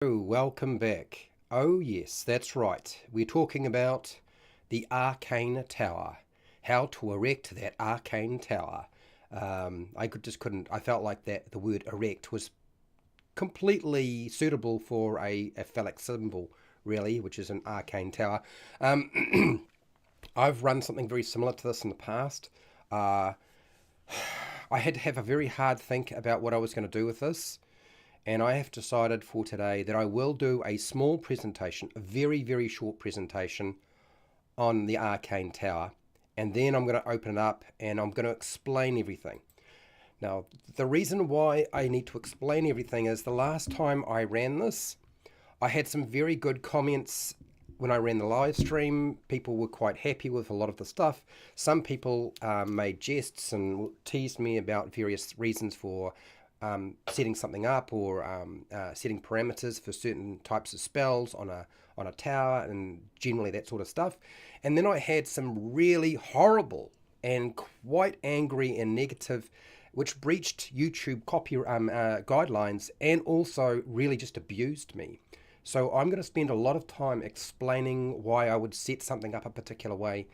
Oh, welcome back. Oh yes, that's right. We're talking about the Arcane Tower. How to erect that Arcane Tower. Just couldn't. I felt like that the word erect was completely suitable for a phallic symbol, really, which is an arcane tower. I've run something very similar to this in the past. Uh, I had to have a very hard think about what I was going to do with this, and I have decided for today that I will do a small presentation, a very, very short presentation on the Arcane Tower, and then I'm going to open it up and I'm going to explain everything. Now, the reason why I need to explain everything is the last time I ran this, I had some very good comments when I ran the live stream. People were quite happy with a lot of the stuff. Some people made jests and teased me about various reasons for setting something up or setting parameters for certain types of spells on a tower and generally that sort of stuff. And then I had some really horrible and quite angry and negative, which breached YouTube copy guidelines and also really just abused me. So I'm going to spend a lot of time explaining why I would set something up a particular way.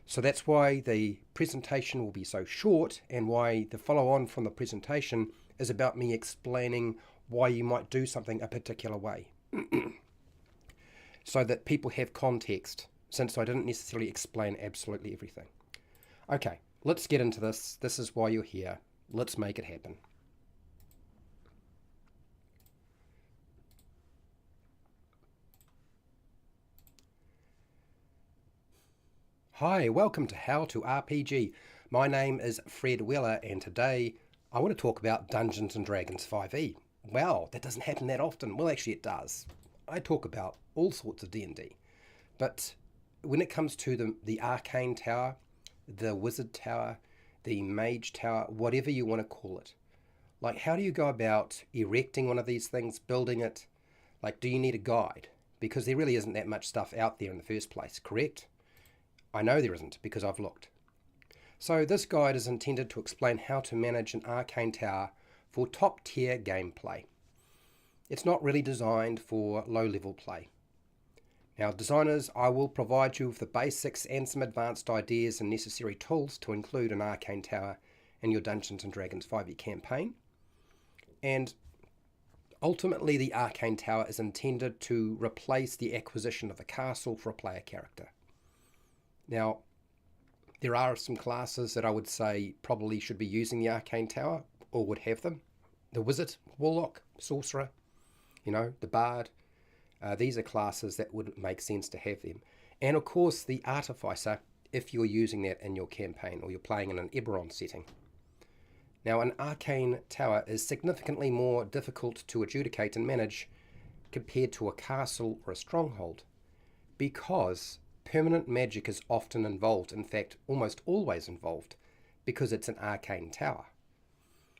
So that's why the presentation will be so short, and why the follow on from the presentation is about me explaining why you might do something a particular way. So that people have context, since I didn't necessarily explain absolutely everything. Okay, let's get into this. This is why you're here. Let's make it happen. Hi, welcome to How to RPG. My name is Fred Weller, and today I want to talk about Dungeons & Dragons 5e. Wow, that doesn't happen that often. Well, actually it does. I talk about all sorts of D&D. But when it comes to the Arcane Tower, the Wizard Tower, the Mage Tower, whatever you want to call it, like, how do you go about erecting one of these things, building it? Like, do you need a guide? Because there really isn't that much stuff out there in the first place, correct? I know there isn't, because I've looked. So this guide is intended to explain how to manage an arcane tower for top tier gameplay. It's not really designed for low level play. Now, designers, I will provide you with the basics and some advanced ideas and necessary tools to include an arcane tower in your Dungeons & Dragons 5e campaign. And ultimately, the arcane tower is intended to replace the acquisition of a castle for a player character. Now, there are some classes that I would say probably should be using the Arcane Tower, or would have them. The Wizard, Warlock, Sorcerer, the Bard. These are classes that would make sense to have them. And of course, the Artificer, if you're using that in your campaign, or you're playing in an Eberron setting. Now, an Arcane Tower is significantly more difficult to adjudicate and manage compared to a castle or a stronghold, because permanent magic is often involved, in fact, almost always involved, because it's an arcane tower.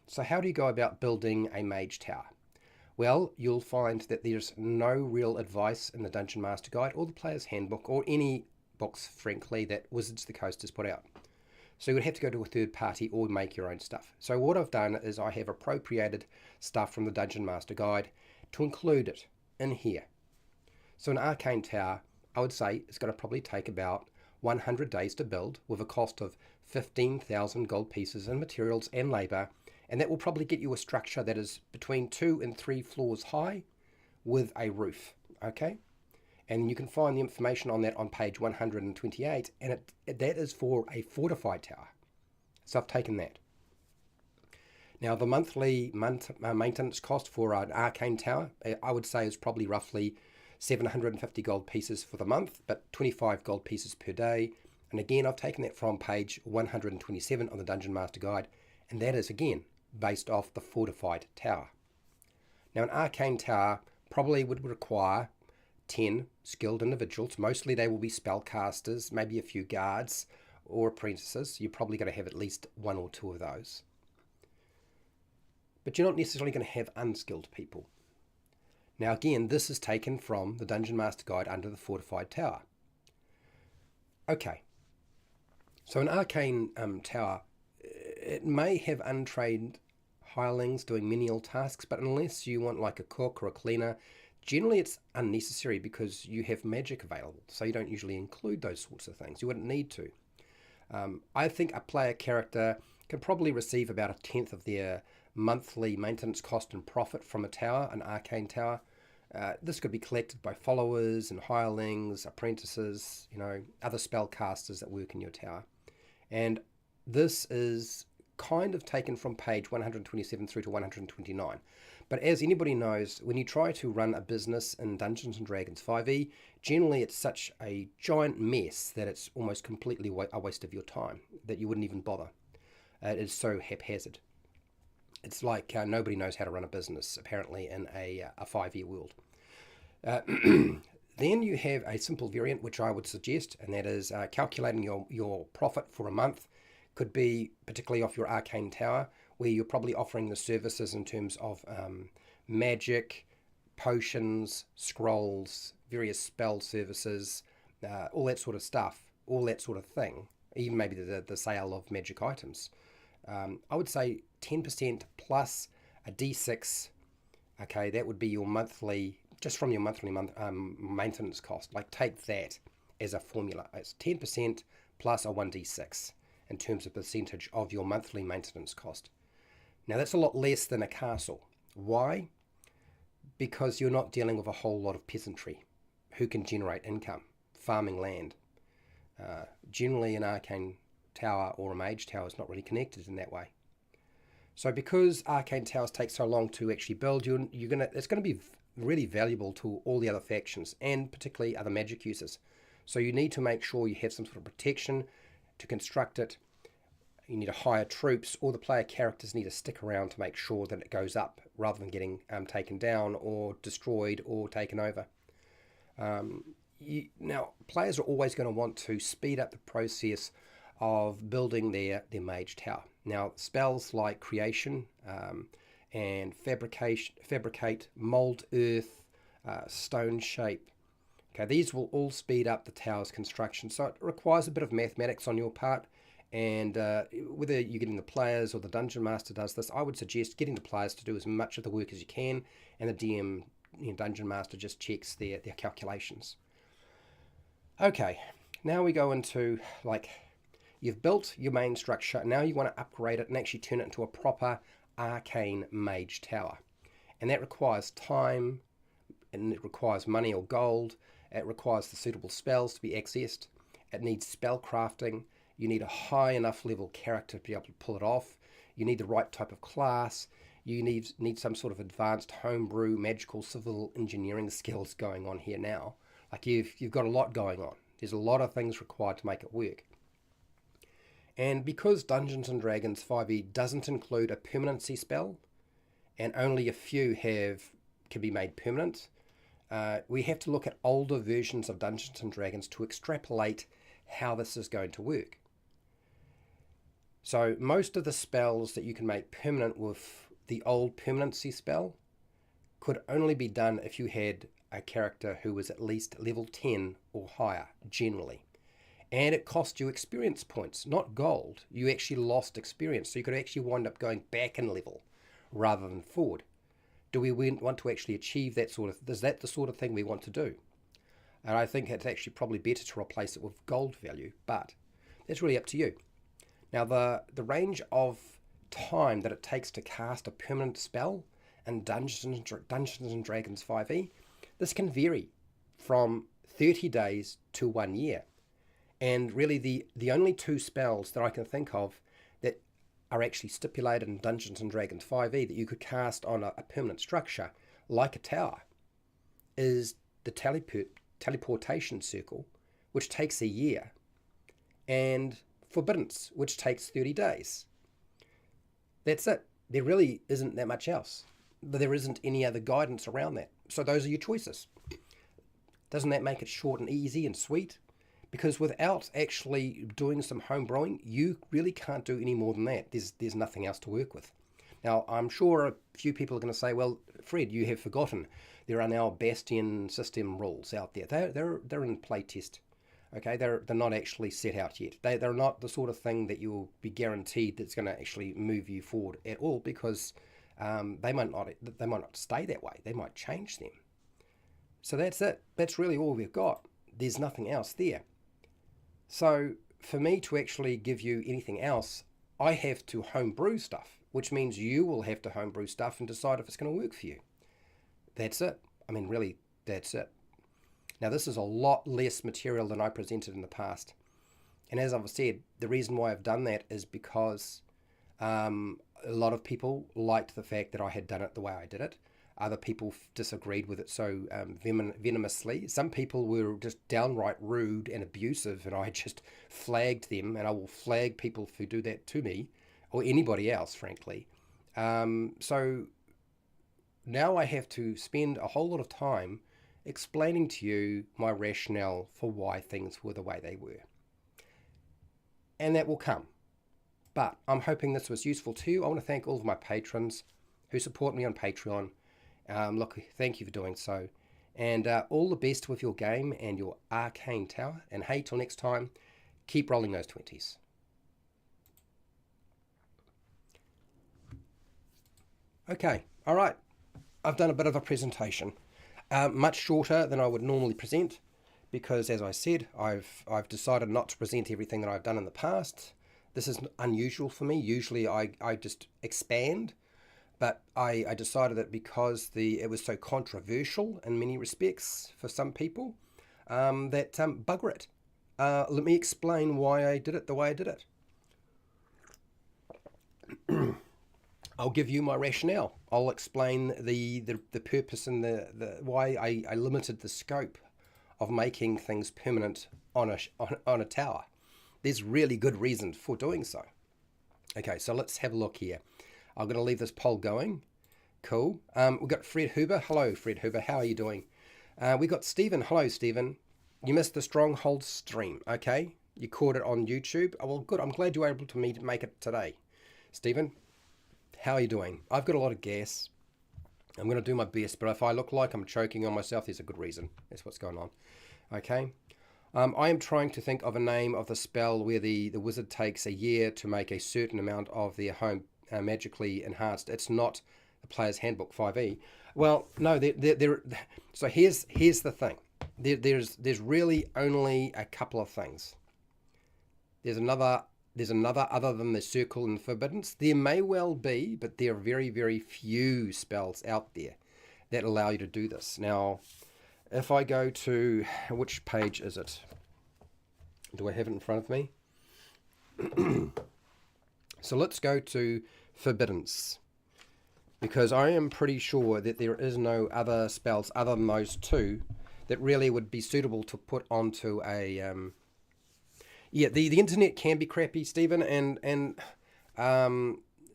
So how do you go about building a mage tower? Well, you'll find that there's no real advice in the Dungeon Master Guide or the Player's Handbook or any books, frankly, that Wizards of the Coast has put out. So you would have to go to a third party or make your own stuff. So what I've done is I have appropriated stuff from the Dungeon Master Guide to include it in here. So an arcane tower, I would say it's going to probably take about 100 days to build, with a cost of 15,000 gold pieces in materials and labour, and that will probably get you a structure that is between 2 and 3 floors high with a roof, okay? And you can find the information on that on page 128, and that is for a fortified tower. So I've taken that. Now, the monthly maintenance cost for an arcane tower, I would say, is probably roughly 750 gold pieces for the month, but 25 gold pieces per day. And again, I've taken that from page 127 on the Dungeon Master Guide, and that is, again, based off the fortified tower. Now, an arcane tower probably would require 10 skilled individuals. Mostly they will be spellcasters, maybe a few guards or apprentices. You're probably going to have at least 1 or 2 of those. But you're not necessarily going to have unskilled people. Now again, this is taken from the Dungeon Master Guide under the Fortified Tower. Okay, so an arcane tower, it may have untrained hirelings doing menial tasks, but unless you want like a cook or a cleaner, Generally, it's unnecessary because you have magic available, so you don't usually include those sorts of things. You wouldn't need to. I think a player character can probably receive about a tenth of their monthly maintenance cost and profit from a tower, an arcane tower. This could be collected by followers and hirelings, apprentices, other spellcasters that work in your tower. And this is kind of taken from page 127 through to 129. But as anybody knows, when you try to run a business in Dungeons and Dragons 5e, generally it's such a giant mess that it's almost completely a waste of your time, that you wouldn't even bother. It is so haphazard. It's like nobody knows how to run a business, apparently, in a 5e world. Then you have a simple variant, which I would suggest, and that is calculating your profit for a month. Could be particularly off your arcane tower, where you're probably offering the services in terms of magic, potions, scrolls, various spell services, all that sort of stuff, all that sort of thing, even maybe the sale of magic items. I would say 10% plus a D6, okay, that would be your monthly, just from your monthly maintenance cost. Like take that as a formula. It's 10% plus a 1d6 in terms of percentage of your monthly maintenance cost. Now that's a lot less than a castle. Why? Because you're not dealing with a whole lot of peasantry who can generate income, farming land. Generally an arcane tower or a mage tower is not really connected in that way. So because arcane towers take so long to actually build, it's going to be really valuable to all the other factions and particularly other magic users. So you need to make sure you have some sort of protection to construct it. You need to hire troops, or the player characters need to stick around to make sure that it goes up rather than getting taken down or destroyed or taken over. Now, players are always going to want to speed up the process of building their mage tower. Now, spells like creation and fabricate, mold earth, stone shape, okay, these will all speed up the tower's construction. So it requires a bit of mathematics on your part, and whether you're getting the players or the dungeon master does this, I would suggest getting the players to do as much of the work as you can, and the DM, dungeon master, just checks their calculations. Okay, now we go into, like, you've built your main structure. Now you want to upgrade it and actually turn it into a proper arcane mage tower. And that requires time, and it requires money or gold. It requires the suitable spells to be accessed. It needs spell crafting. You need a high enough level character to be able to pull it off. You need the right type of class. You need some sort of advanced homebrew, magical, civil engineering skills going on here now. Like you've got a lot going on. There's a lot of things required to make it work. And because Dungeons and Dragons 5e doesn't include a permanency spell, and only a few can be made permanent, we have to look at older versions of Dungeons and Dragons to extrapolate how this is going to work. So most of the spells that you can make permanent with the old permanency spell could only be done if you had a character who was at least level 10 or higher, generally. And it cost you experience points, not gold. You actually lost experience, so you could actually wind up going back in level rather than forward. Do we want to actually achieve that is that the sort of thing we want to do? And I think it's actually probably better to replace it with gold value, but that's really up to you. Now, the range of time that it takes to cast a permanent spell in Dungeons and Dragons 5e, this can vary from 30 days to 1 year. And really the only two spells that I can think of that are actually stipulated in Dungeons and Dragons 5e that you could cast on a permanent structure, like a tower, is the teleportation circle, which takes a year, and forbiddance, which takes 30 days. That's it. There really isn't that much else. There isn't any other guidance around that. So those are your choices. Doesn't that make it short and easy and sweet? Because without actually doing some home brewing, you really can't do any more than that. There's nothing else to work with. Now, I'm sure a few people are going to say, well, Fred, you have forgotten. There are now Bastion system rules out there. They're in playtest. Okay, they're not actually set out yet. They're not the sort of thing that you'll be guaranteed that's going to actually move you forward at all, because they might not stay that way. They might change them. So that's it. That's really all we've got. There's nothing else there. So for me to actually give you anything else, I have to homebrew stuff, which means you will have to homebrew stuff and decide if it's going to work for you. That's it. I mean, really, that's it. Now, this is a lot less material than I presented in the past. And as I've said, the reason why I've done that is because a lot of people liked the fact that I had done it the way I did it. Other people disagreed with it so venomously. Some people were just downright rude and abusive, and I just flagged them, and I will flag people who do that to me, or anybody else, frankly. So now I have to spend a whole lot of time explaining to you my rationale for why things were the way they were. And that will come. But I'm hoping this was useful to you. I want to thank all of my patrons who support me on Patreon. Look, thank you for doing so. And all the best with your game and your arcane tower. And hey, till next time, keep rolling those 20s. Okay, all right. I've done a bit of a presentation. Much shorter than I would normally present, because as I said, I've decided not to present everything that I've done in the past. This is unusual for me. Usually I just expand. But I decided that because it was so controversial in many respects for some people, that bugger it. Let me explain why I did it the way I did it. I'll give you my rationale. I'll explain the purpose and the why I limited the scope of making things permanent on a tower. There's really good reason for doing so. Okay, so let's have a look here. I'm going to leave this poll going. Cool. We've got Fred Huber. Hello, Fred Huber. How are you doing? We've got Stephen. Hello, Stephen. You missed the Stronghold stream. Okay. You caught it on YouTube. Oh, well, good. I'm glad you were able to make it today. Stephen, how are you doing? I've got a lot of gas. I'm going to do my best, but if I look like I'm choking on myself, there's a good reason. That's what's going on. Okay. I am trying to think of a name of the spell where the wizard takes a year to make a certain amount of their home magically enhanced. It's not the Player's Handbook 5e. Well, no, so here's the thing. There's really only a couple of things. There's another other than the Circle and Forbiddance. There may well be, but there are very, very few spells out there that allow you to do this. Now, if I go to, which page is it? Do I have it in front of me? So let's go to Forbiddance, because I am pretty sure that there is no other spells other than those two that really would be suitable to put onto a yeah, the internet can be crappy, Stephen, and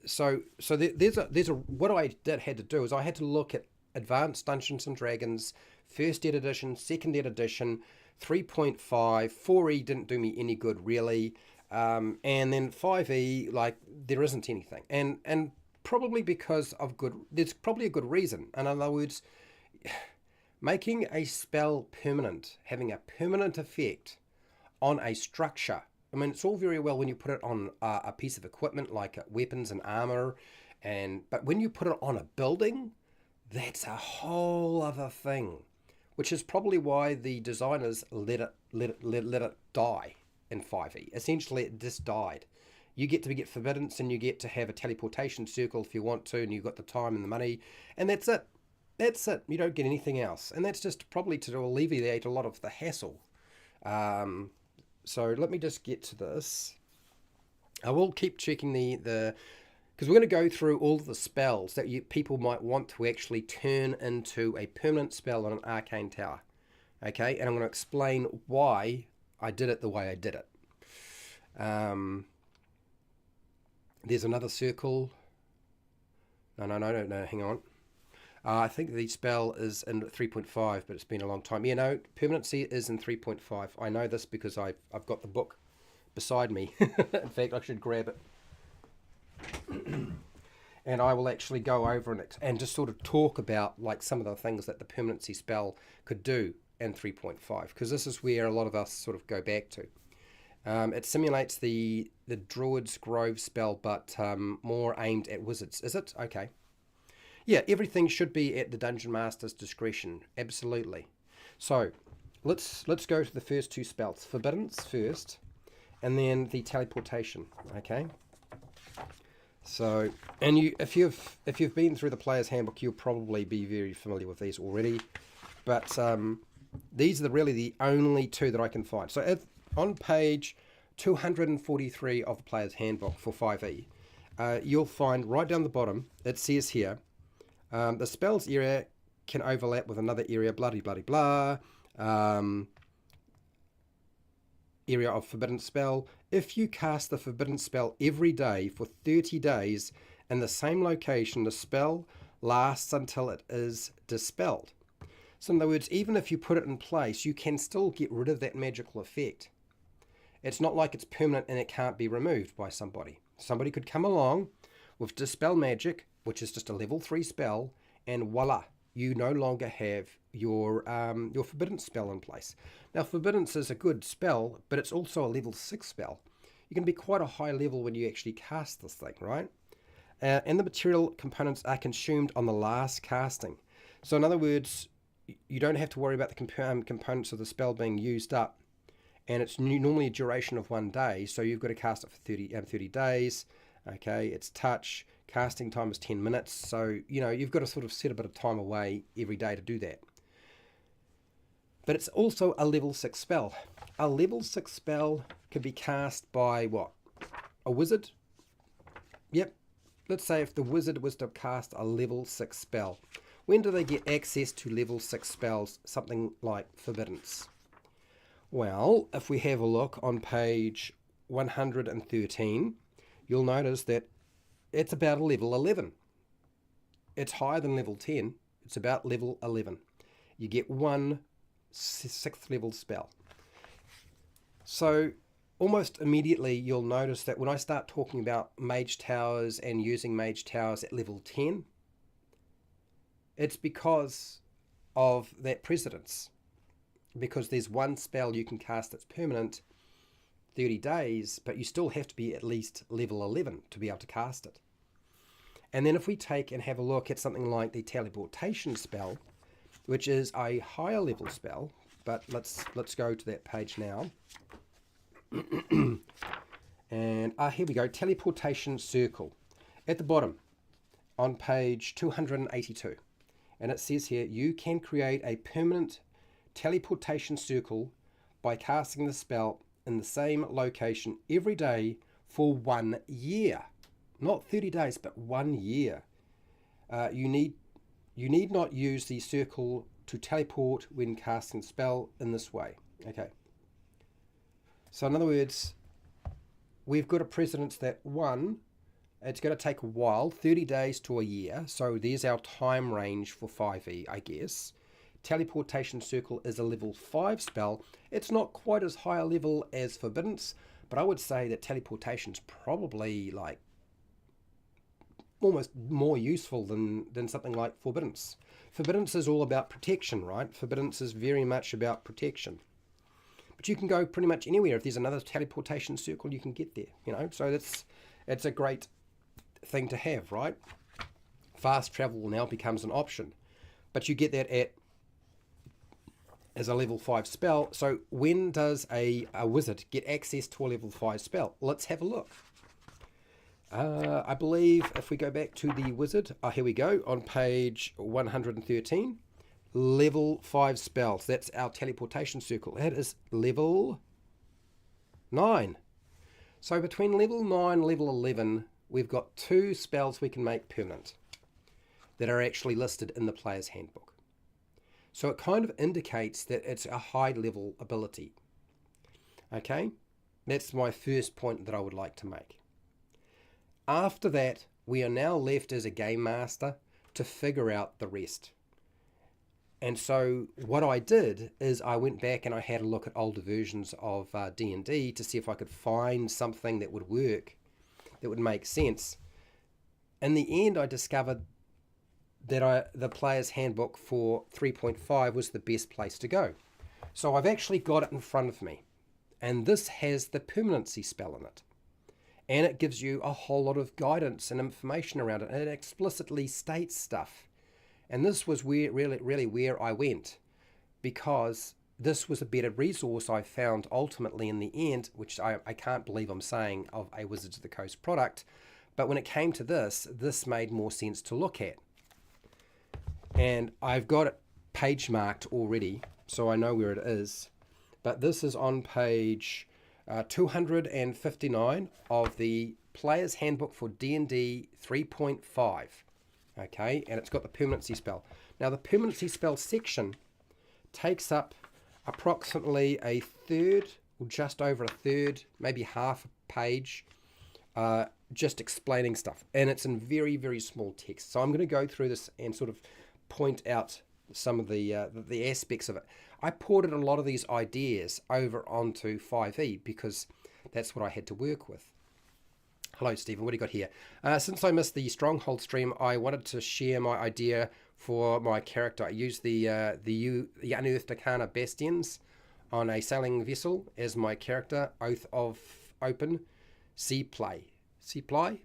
so there's a what I had to do is I had to look at Advanced Dungeons and Dragons, First Ed Edition, Second Ed Edition, 3.5, 4e didn't do me any good really, and then 5e, like, there isn't anything, and probably because of there's probably a good reason. In other words, making a spell permanent, having a permanent effect on a structure. I mean, it's all very well when you put it on a piece of equipment like weapons and armor, but when you put it on a building, that's a whole other thing, which is probably why the designers let it die in 5e. Essentially, it just died. You get Forbiddance, and you get to have a teleportation circle if you want to, and you've got the time and the money, and that's it. That's it. You don't get anything else, and that's just probably to alleviate a lot of the hassle. So let me just get to this. I will keep checking the because we're going to go through all of the spells that people might want to actually turn into a permanent spell on an arcane tower. Okay, and I'm going to explain why I did it the way I did it. There's another circle. No, hang on. I think the spell is in 3.5, but it's been a long time. Yeah, no, permanency is in 3.5. I know this because I've got the book beside me. In fact, I should grab it. And I will actually go over and just sort of talk about like some of the things that the permanency spell could do in 3.5, because this is where a lot of us sort of go back to. It simulates the Druid's Grove spell, but more aimed at wizards. Is it? Okay. Yeah, everything should be at the Dungeon Master's discretion. Absolutely. So let's go to the first two spells. Forbiddance first, and then the teleportation. Okay. So, and if you've been through the player's handbook, you'll probably be very familiar with these already. But these are really the only two that I can find. So on page 243 of the player's handbook for 5e, you'll find right down the bottom, it says here, the spell's area can overlap with another area, bloody bloody blah. Area of forbidden spell. If you cast the forbidden spell every day for 30 days in the same location, the spell lasts until it is dispelled. So in other words, even if you put it in place, you can still get rid of that magical effect. It's not like it's permanent and it can't be removed by somebody. Somebody could come along with Dispel Magic, which is just a level 3 spell, and voila, you no longer have your Forbidden spell in place. Now, Forbiddance is a good spell, but it's also a level 6 spell. You can be quite a high level when you actually cast this thing, right? And the material components are consumed on the last casting. So in other words, you don't have to worry about the components of the spell being used up. And it's normally a duration of 1 day, so you've got to cast it for 30 days. Okay, it's touch. Casting time is 10 minutes, so you've got to sort of set a bit of time away every day to do that. But it's also a level 6 spell. A level 6 spell can be cast by what? A wizard? Yep. Let's say if the wizard was to cast a level 6 spell. When do they get access to level 6 spells, something like Forbiddance? Well, if we have a look on page 113, you'll notice that it's about a level 11. It's higher than level 10. It's about level 11. You get one 6th level spell. So almost immediately you'll notice that when I start talking about mage towers and using mage towers at level 10, it's because of that precedence. Because there's one spell you can cast that's permanent 30 days, but you still have to be at least level 11 to be able to cast it. And then if we take and have a look at something like the teleportation spell, which is a higher level spell, but let's go to that page now. And here we go, teleportation circle. At the bottom, on page 282, and it says here, you can create a permanent teleportation circle by casting the spell in the same location every day for 1 year. Not 30 days, but 1 year. You need not use the circle to teleport when casting the spell in this way. Okay. So in other words, we've got a precedence that one, it's going to take a while, 30 days to a year. So there's our time range for 5e, I guess. Teleportation Circle is a level 5 spell. It's not quite as high a level as Forbiddance, but I would say that teleportation's probably like almost more useful than something like Forbiddance. Forbiddance is all about protection, right? Forbiddance is very much about protection. But you can go pretty much anywhere. If there's another teleportation circle, you can get there, So it's a great thing to have, right? Fast travel now becomes an option. But you get that as a level 5 spell. So when does a wizard get access to a level 5 spell? Let's have a look. I believe if we go back to the wizard, here we go, on page 113, level 5 spells. That's our teleportation circle. That is level 9. So between level 9 and level 11, we've got 2 spells we can make permanent that are actually listed in the player's handbook. So it kind of indicates that it's a high level ability. Okay, that's my first point that I would like to make. After that, we are now left as a game master to figure out the rest. And so what I did is I went back and I had a look at older versions of D&D to see if I could find something that would work, that would make sense. In the end, I discovered that the player's handbook for 3.5 was the best place to go. So I've actually got it in front of me. And this has the permanency spell in it. And it gives you a whole lot of guidance and information around it. And it explicitly states stuff. And this was really where I went. because this was a better resource I found ultimately in the end, which I can't believe I'm saying of a Wizards of the Coast product. But when it came to this made more sense to look at. And I've got it page marked already, so I know where it is. But this is on page 259 of the Player's Handbook for D&D 3.5. Okay, and it's got the permanency spell. Now, the permanency spell section takes up approximately a third, or just over a third, maybe half a page, just explaining stuff. And it's in very, very small text. So I'm going to go through this and sort of point out some of the aspects of it. I ported a lot of these ideas over onto 5e because that's what I had to work with. Hello, Stephen. What do you got here? Since I missed the Stronghold stream, I wanted to share my idea for my character. I used the Unearthed Arcana Bastions on a sailing vessel as my character. Oath of Open Sea Play. Sea Play?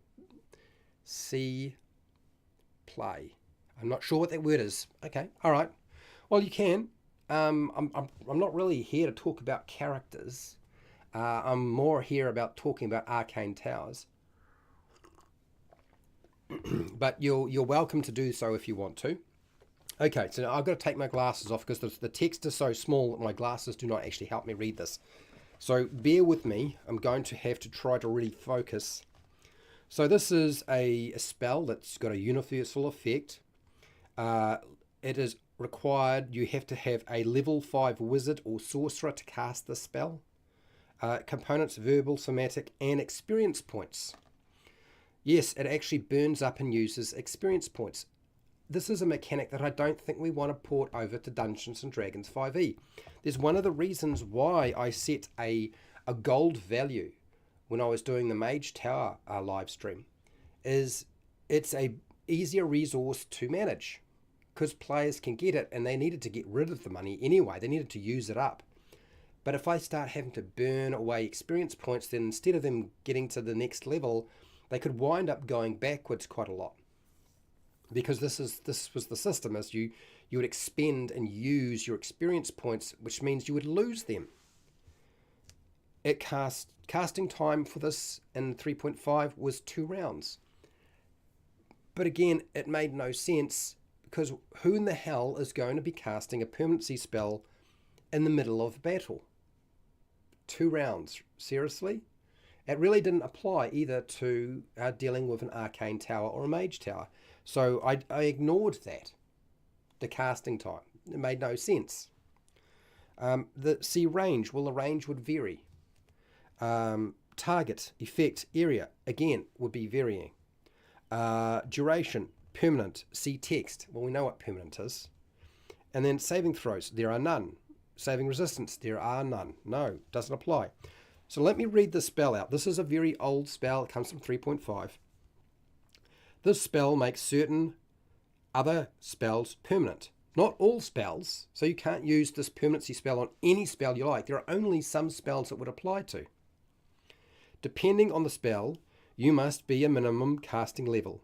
Sea Play. I'm not sure what that word is. Okay, all right. Well, you can. I'm not really here to talk about characters. I'm more here about talking about arcane towers. But you're welcome to do so if you want to. Okay, so I've got to take my glasses off because the text is so small that my glasses do not actually help me read this. So bear with me. I'm going to have to try to really focus. So this is a spell that's got a universal effect. It is required. You have to have a level 5 wizard or sorcerer to cast the spell. Components: verbal, somatic, and experience points. Yes, it actually burns up and uses experience points. This is a mechanic that I don't think we want to port over to Dungeons & Dragons 5e. There's one of the reasons why I set a gold value when I was doing the Mage Tower live stream, is it's a easier resource to manage because players can get it and they needed to get rid of the money anyway. They needed to use it up. But if I start having to burn away experience points, then instead of them getting to the next level, they could wind up going backwards quite a lot. Because this was the system, as you would expend and use your experience points, which means you would lose them. Casting time for this in 3.5 was 2 rounds. But again, it made no sense because who in the hell is going to be casting a permanency spell in the middle of battle? 2 rounds, seriously? It really didn't apply either to dealing with an arcane tower or a mage tower. So I ignored that, the casting time. It made no sense. The range, well, the range would vary. Target, effect, area, again, would be varying. Duration, permanent, see text. Well, we know what permanent is. And then saving throws, there are none. Saving resistance, there are none. No, doesn't apply. So let me read the spell out. This is a very old spell. It comes from 3.5. This spell makes certain other spells permanent. Not all spells, so you can't use this permanency spell on any spell you like. There are only some spells it would apply to. Depending on the spell, you must be a minimum casting level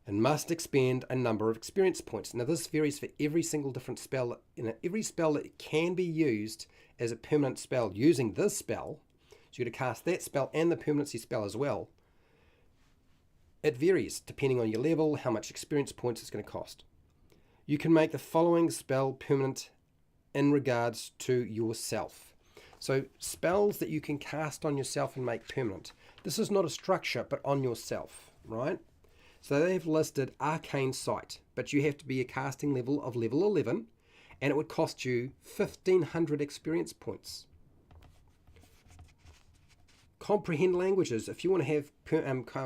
and must expend a number of experience points. Now this varies for every single different spell. Every spell that can be used as a permanent spell using this spell, so you're going to cast that spell and the permanency spell as well. It varies depending on your level, how much experience points it's going to cost. You can make the following spell permanent in regards to yourself. So spells that you can cast on yourself and make permanent. This is not a structure, but on yourself, right? So they've listed Arcane Sight, but you have to be a casting level of level 11, and it would cost you 1,500 experience points. Comprehend languages. If you want to have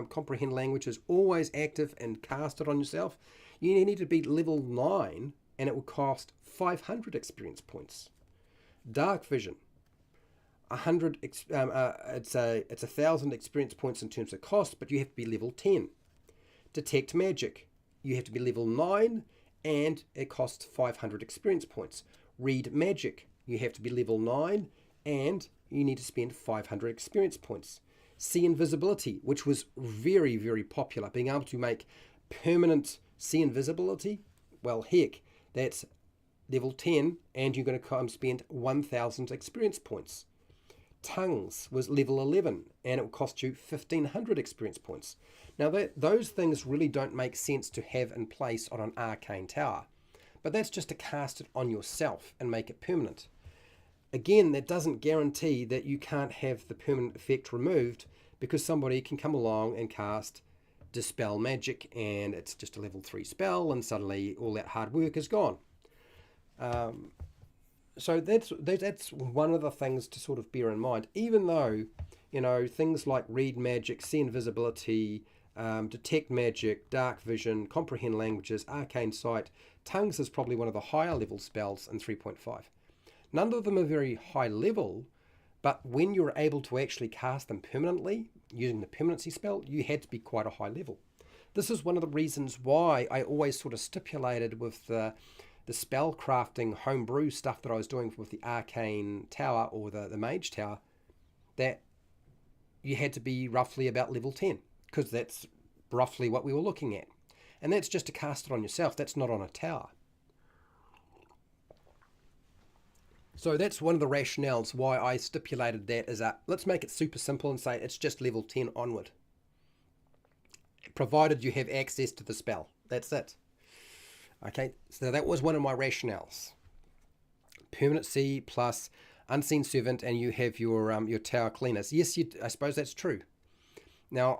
comprehend languages always active and cast it on yourself, you need to be level 9 and it will cost 500 experience points. Dark vision. 100. It's 1,000 experience points in terms of cost, but you have to be level 10. Detect magic. You have to be level 9 and it costs 500 experience points. Read magic. You have to be level 9 and you need to spend 500 experience points. See invisibility, which was very, very popular. Being able to make permanent see invisibility, well, heck, that's level 10, and you're going to come spend 1,000 experience points. Tongues was level 11, and it will cost you 1,500 experience points. Now, those things really don't make sense to have in place on an arcane tower, but that's just to cast it on yourself and make it permanent. Again, that doesn't guarantee that you can't have the permanent effect removed, because somebody can come along and cast Dispel Magic, and it's just a level 3 spell, and suddenly all that hard work is gone. So that's one of the things to sort of bear in mind, even though, you know, things like Read Magic, See Invisibility, Detect Magic, Dark Vision, Comprehend Languages, Arcane Sight, Tongues is probably one of the higher level spells in 3.5. None of them are very high level, but when you're able to actually cast them permanently, using the permanency spell, you had to be quite a high level. This is one of the reasons why I always sort of stipulated with the spell crafting homebrew stuff that I was doing with the arcane tower or the mage tower, that you had to be roughly about level 10, because that's roughly what we were looking at. And that's just to cast it on yourself, that's not on a tower. So that's one of the rationales why I stipulated that as let's make it super simple and say it's just level 10 onward, provided you have access to the spell. That's it. Okay, so that was one of my rationales. Permanency plus Unseen Servant, and you have your tower cleaners. Yes, I suppose that's true. Now,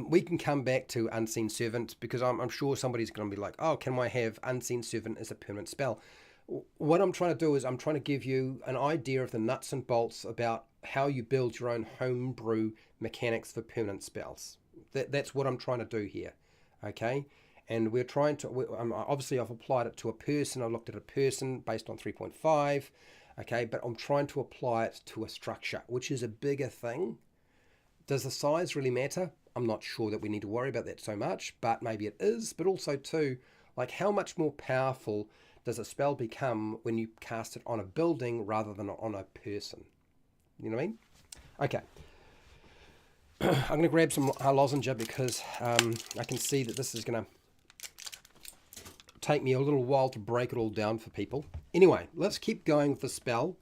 we can come back to Unseen Servant, because I'm sure somebody's going to be like, oh, can I have Unseen Servant as a permanent spell? What I'm trying to do is I'm trying to give you an idea of the nuts and bolts about how you build your own homebrew mechanics for permanent spells. That's what I'm trying to do here, okay? And we're trying to, obviously I've applied it to a person. I looked at a person based on 3.5, okay? But I'm trying to apply it to a structure, which is a bigger thing. Does the size really matter? I'm not sure that we need to worry about that so much, but maybe it is. But also too, like, how much more powerful does a spell become when you cast it on a building rather than on a person? You know what I mean? Okay. I'm going to grab some lozenge, because I can see that this is going to take me a little while to break it all down for people. Anyway, let's keep going with the spell.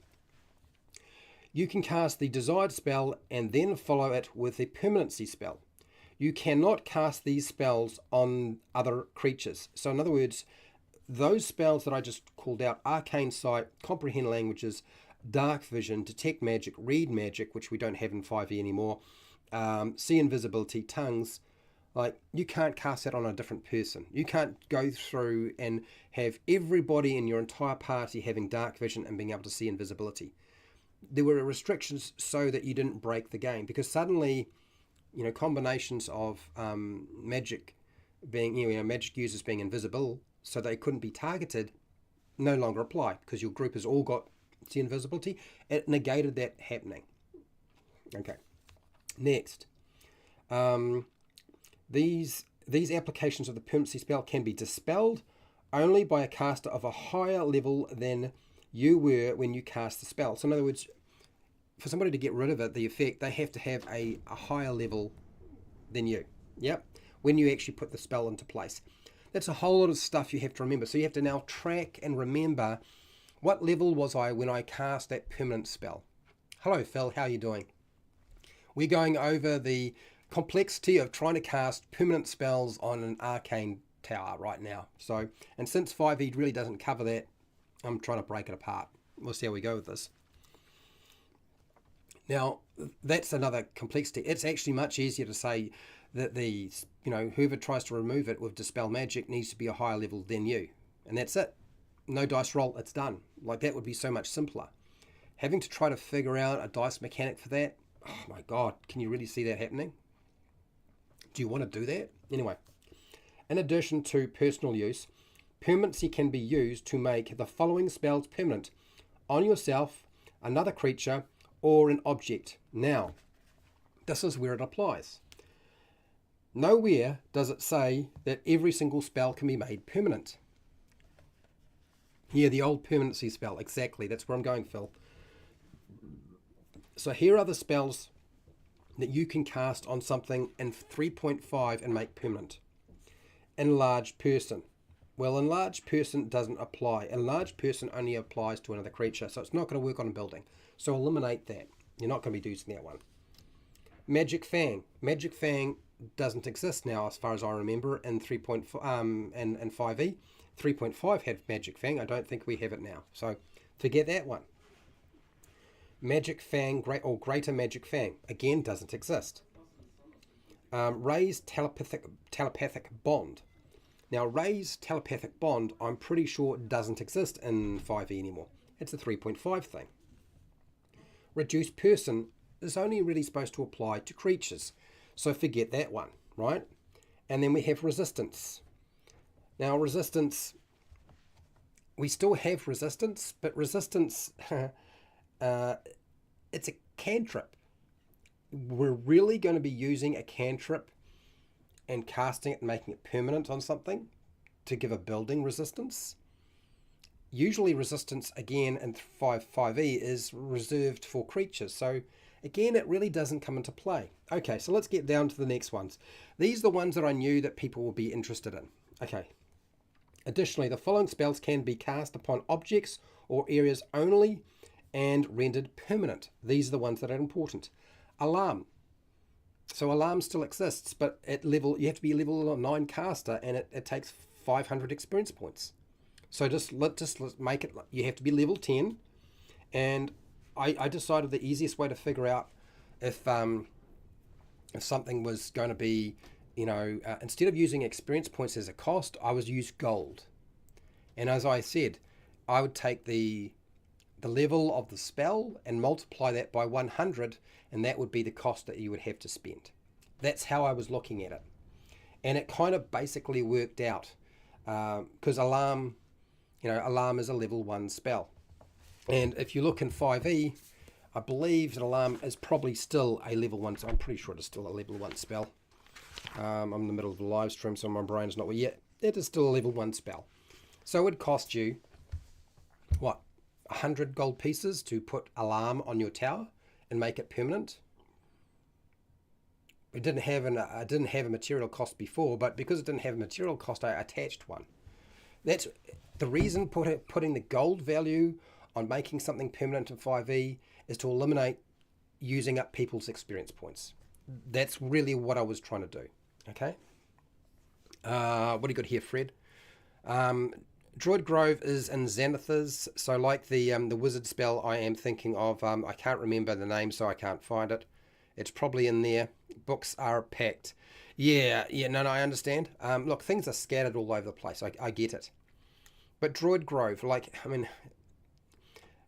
You can cast the desired spell and then follow it with a permanency spell. You cannot cast these spells on other creatures. So in other words, those spells that I just called out, Arcane Sight, Comprehend Languages, Dark Vision, Detect Magic, Read Magic, which we don't have in 5e anymore, See Invisibility, Tongues, like, you can't cast that on a different person. You can't go through and have everybody in your entire party having Dark Vision and being able to see Invisibility. There were restrictions so that you didn't break the game, because suddenly, you know, combinations of magic being, you know, magic users being invisible so they couldn't be targeted no longer apply, because your group has all got see invisibility. It negated that happening. Okay. Next. These applications of the permanency spell can be dispelled only by a caster of a higher level than you were when you cast the spell. So in other words, for somebody to get rid of it, the effect, they have to have a higher level than you. Yep. When you actually put the spell into place. That's a whole lot of stuff you have to remember. So you have to now track and remember, what level was I when I cast that permanent spell? Hello, Phil. How are you doing? We're going over the complexity of trying to cast permanent spells on an arcane tower right now. So, and since 5e really doesn't cover that, I'm trying to break it apart. We'll see how we go with this. Now, that's another complexity. It's actually much easier to say that the, you know, whoever tries to remove it with Dispel Magic needs to be a higher level than you. And that's it. No dice roll, it's done. Like, that would be so much simpler. Having to try to figure out a dice mechanic for that, oh my God, can you really see that happening? Do you want to do that? Anyway, in addition to personal use, permanency can be used to make the following spells permanent on yourself, another creature, or an object. Now, this is where it applies. Nowhere does it say that every single spell can be made permanent. Yeah, the old permanency spell, exactly. That's where I'm going, Phil. So here are the spells that you can cast on something in 3.5 and make permanent. Enlarge person. Well, enlarged person doesn't apply. Enlarged person only applies to another creature, so it's not going to work on a building. So eliminate that. You're not going to be using that one. Magic Fang. Magic Fang doesn't exist now, as far as I remember, in 3.5 and 5e. 3.5 had Magic Fang. I don't think we have it now. So forget that one. Magic Fang, Greater Magic Fang, again, doesn't exist. Raised telepathic Bond. Now, Raised telepathic bond, I'm pretty sure doesn't exist in 5e anymore. It's a 3.5 thing. Reduced person is only really supposed to apply to creatures, so forget that one, right? And then we have resistance. Now, resistance, we still have resistance, but resistance, it's a cantrip. We're really going to be using a cantrip and casting it and making it permanent on something to give a building resistance. Usually resistance, again, in 5e is reserved for creatures. So, again, it really doesn't come into play. Okay, so let's get down to the next ones. These are the ones that I knew that people would be interested in. Okay. Additionally, the following spells can be cast upon objects or areas only and rendered permanent. These are the ones that are important. Alarm. So alarm still exists, but at level, you have to be a level 9 caster, and it takes 500 experience points. So let's make it, you have to be level 10, and I decided the easiest way to figure out if something was going to be, instead of using experience points as a cost, I would use gold. And as I said, I would take the level of the spell and multiply that by 100, and that would be the cost that you would have to spend. That's how I was looking at it. And it kind of basically worked out, because alarm is a level 1 spell. And if you look in 5e, I believe that alarm is probably still a level 1, so I'm pretty sure it's still a level 1 spell. I'm in the middle of the live stream, so my brain's not yet. It is still a level 1 spell. So it would cost you, what, 100 gold pieces to put alarm on your tower and make it permanent. It didn't have a material cost before, but because it didn't have a material cost, I attached one. That's the reason putting the gold value on making something permanent in 5e is to eliminate using up people's experience points. That's really what I was trying to do. Okay. What do you got here, Fred? Druid Grove is in Xanathars, so like the wizard spell I am thinking of, I can't remember the name, so I can't find it. It's probably in there. Books are packed. Yeah, no, I understand. Look, things are scattered all over the place. I get it. But Druid Grove,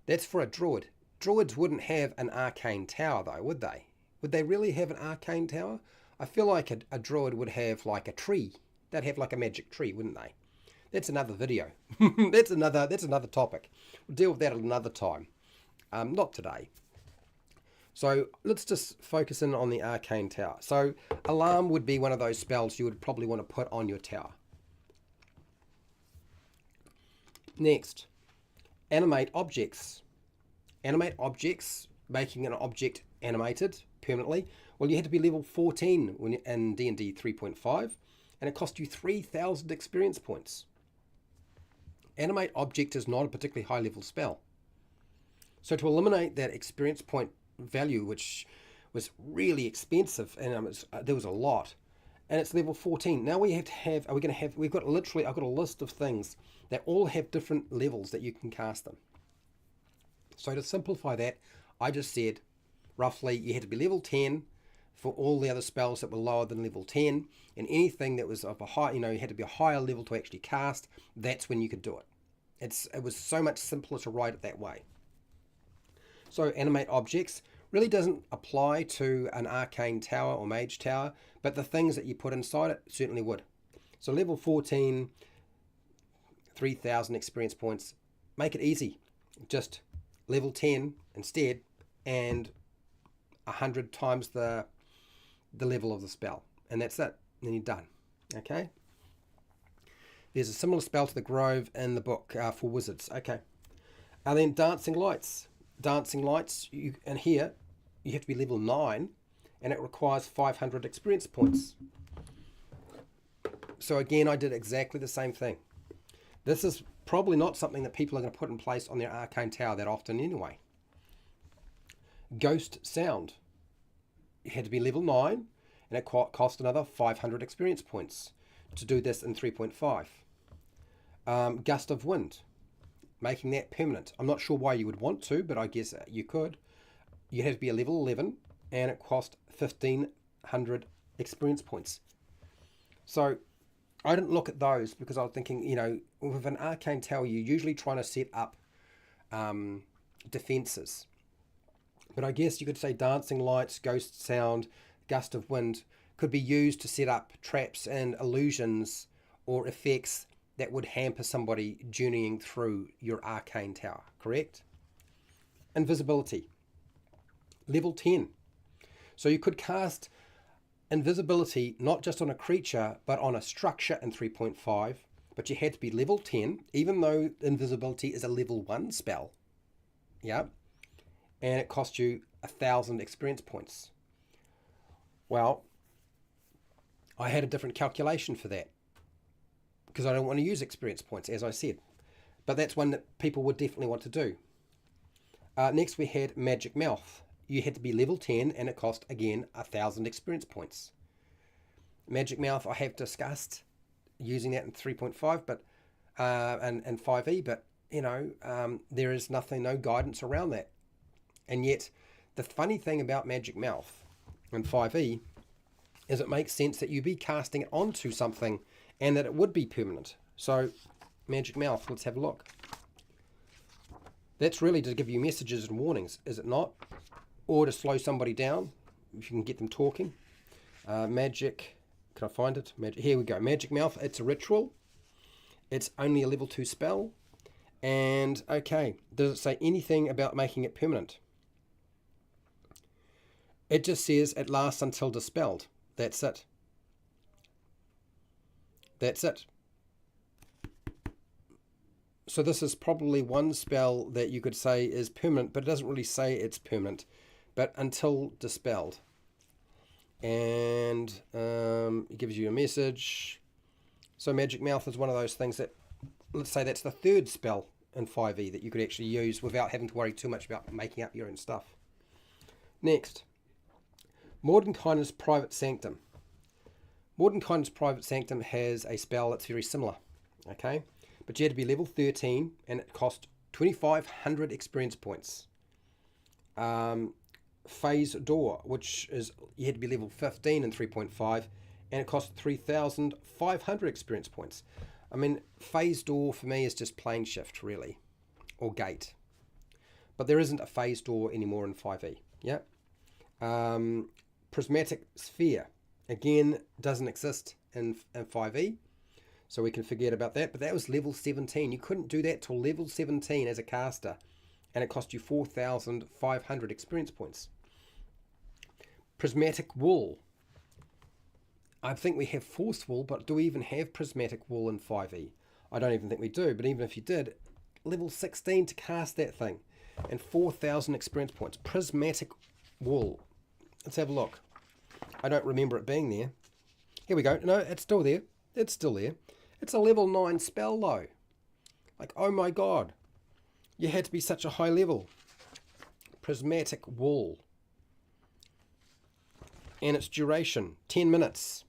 that's for a druid. Druids wouldn't have an arcane tower, though, would they? Would they really have an arcane tower? I feel like a druid would have like a tree. They'd have like a magic tree, wouldn't they? That's another video. That's another topic. We'll deal with that at another time. Not today. So let's just focus in on the arcane tower. So alarm would be one of those spells you would probably want to put on your tower. Next, animate objects. Animate objects, making an object animated permanently. Well, you had to be level 14 in D&D 3.5, and it cost you 3,000 experience points. Animate object is not a particularly high level spell. So to eliminate that experience point value, which was really expensive, and there was a lot, and it's level 14. Now we have to have, I've got a list of things that all have different levels that you can cast them. So to simplify that, I just said roughly you had to be level 10 for all the other spells that were lower than level 10, and anything that was of a high, you had to be a higher level to actually cast, that's when you could do it. It was so much simpler to write it that way. So animate objects really doesn't apply to an arcane tower or mage tower, but the things that you put inside it certainly would. So level 14, 3,000 experience points, make it easy. Just level 10 instead, and 100 times the level of the spell, and that's it. Then you're done. Okay. There's a similar spell to the Grove in the book for wizards. Okay. And then dancing lights. Dancing lights. And here you have to be level 9, and it requires 500 experience points. So again, I did exactly the same thing. This is probably not something that people are going to put in place on their arcane tower that often anyway. Ghost sound. You had to be level 9, and it cost another 500 experience points to do this in 3.5. Gust of wind, making that permanent. I'm not sure why you would want to, but I guess you could. You had to be a level 11, and it cost 1,500 experience points. So I didn't look at those because I was thinking, you know, with an arcane tower, you're usually trying to set up defenses. But I guess you could say dancing lights, ghost sound, gust of wind could be used to set up traps and illusions or effects that would hamper somebody journeying through your arcane tower, correct? Invisibility, level 10. So you could cast invisibility not just on a creature, but on a structure in 3.5, but you had to be level 10, even though invisibility is a level 1 spell. Yeah. And it cost you 1,000 experience points. Well, I had a different calculation for that because I don't want to use experience points, as I said. But that's one that people would definitely want to do. Next, we had Magic Mouth. You had to be level 10, and it cost, again, 1,000 experience points. Magic Mouth, I have discussed using that in 3.5 but and 5e, but, you know, there is no guidance around that. And yet, the funny thing about Magic Mouth in 5e is it makes sense that you be casting it onto something and that it would be permanent. So, Magic Mouth, let's have a look. That's really to give you messages and warnings, is it not? Or to slow somebody down, if you can get them talking. Magic, can I find it? Here we go. Magic Mouth, it's a ritual. It's only a level 2 spell. And, okay, does it say anything about making it permanent? It just says it lasts until dispelled. That's it. That's it. So this is probably one spell that you could say is permanent, but it doesn't really say it's permanent, but until dispelled. And it gives you a message. So Magic Mouth is one of those things that, let's say that's the third spell in 5e that you could actually use without having to worry too much about making up your own stuff. Next, Mordenkainen's Private Sanctum. Mordenkainen's Private Sanctum has a spell that's very similar, okay? But you had to be level 13, and it cost 2,500 experience points. Phase Door, which is, you had to be level 15 in 3.5, and it cost 3,500 experience points. I mean, Phase Door for me is just plane shift, really, or gate. But there isn't a Phase Door anymore in 5e, yeah? Prismatic Sphere, again, doesn't exist in 5e, so we can forget about that. But that was level 17. You couldn't do that till level 17 as a caster, and it cost you 4,500 experience points. Prismatic Wall. I think we have Force Wall, but do we even have Prismatic Wall in 5e? I don't even think we do, but even if you did, level 16 to cast that thing, and 4,000 experience points. Prismatic Wall. Let's have a look. I don't remember it being there. Here we go. No, it's still there. It's still there. It's a level 9 spell, though. Like, oh my god. You had to be such a high level. Prismatic Wall. And its duration, 10 minutes.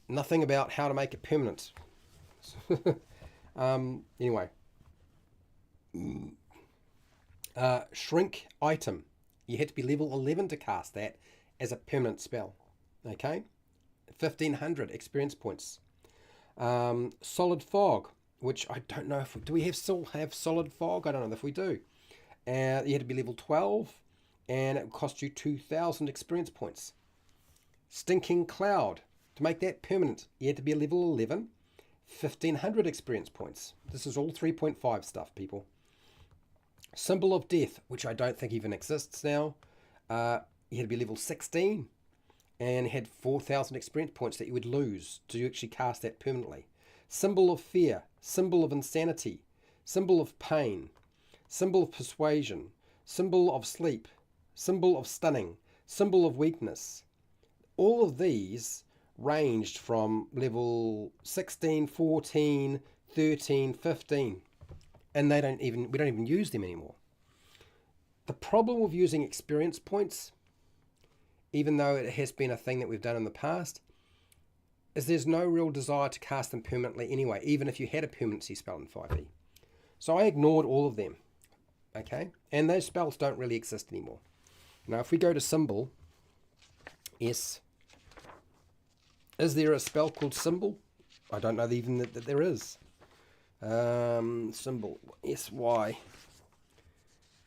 Nothing about how to make it permanent. Anyway. Shrink Item. You had to be level 11 to cast that as a permanent spell. Okay? 1,500 experience points. Solid Fog, which I don't know if... Do we still have Solid Fog? I don't know if we do. You had to be level 12, and it cost you 2,000 experience points. Stinking Cloud. To make that permanent, you had to be a level 11, 1,500 experience points. This is all 3.5 stuff, people. Symbol of Death, which I don't think even exists now. You had to be level 16 and had 4,000 experience points that you would lose to actually cast that permanently. Symbol of Fear, Symbol of Insanity, Symbol of Pain, Symbol of Persuasion, Symbol of Sleep, Symbol of Stunning, Symbol of Weakness. All of these ranged from level 16, 14, 13, 15, and we don't even use them anymore. The problem with using experience points, even though it has been a thing that we've done in the past, is there's no real desire to cast them permanently anyway, even if you had a permanency spell in 5e. So I ignored all of them, okay? And those spells don't really exist anymore. Now, if we go to symbol, S, is there a spell called symbol? I don't know even that there is. Symbol, S-Y.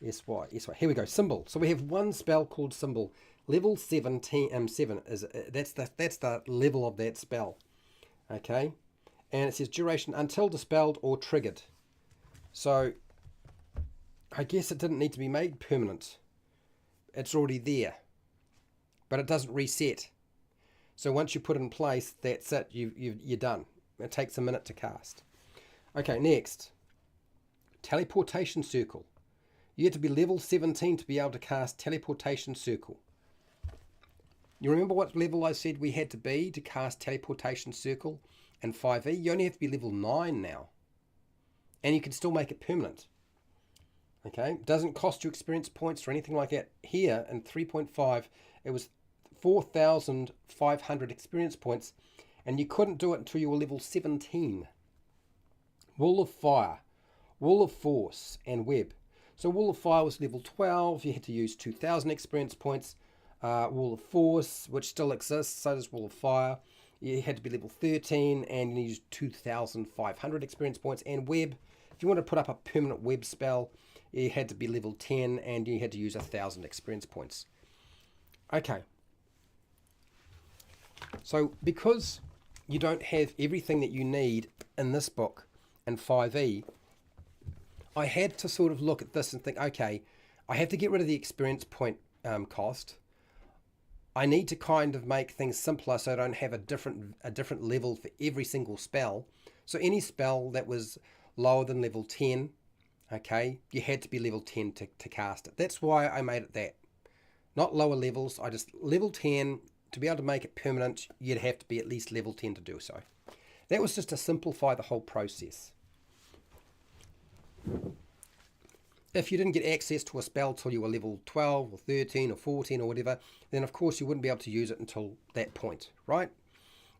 Here we go, symbol. So we have one spell called symbol. Level 7 is that's the level of that spell. Okay? And it says duration until dispelled or triggered. So I guess it didn't need to be made permanent. It's already there. But it doesn't reset. So once you put it in place, that's it. You're done. It takes a minute to cast. Okay, next. Teleportation circle. You had to be level 17 to be able to cast teleportation circle. You remember what level I said we had to be to cast teleportation circle in 5e? You only have to be level 9 now. And you can still make it permanent. Okay, doesn't cost you experience points or anything like that. Here in 3.5, it was 4,500 experience points, and you couldn't do it until you were level 17. Wall of Fire, Wall of Force, and Web. So Wall of Fire was level 12, you had to use 2,000 experience points. Wall of Force, which still exists, so does Wall of Fire. You had to be level 13, and you used 2,500 experience points. And Web, if you want to put up a permanent web spell, you had to be level 10, and you had to use 1,000 experience points. Okay. So because you don't have everything that you need in this book in 5e, I had to sort of look at this and think, okay, I have to get rid of the experience point cost. I need to kind of make things simpler so I don't have a different level for every single spell. So any spell that was lower than level 10, okay, you had to be level 10 to cast it. That's why I made it that. Not lower levels, I just level 10. To be able to make it permanent, you'd have to be at least level 10 to do so. That was just to simplify the whole process. If you didn't get access to a spell till you were level 12 or 13 or 14 or whatever, then of course you wouldn't be able to use it until that point, right?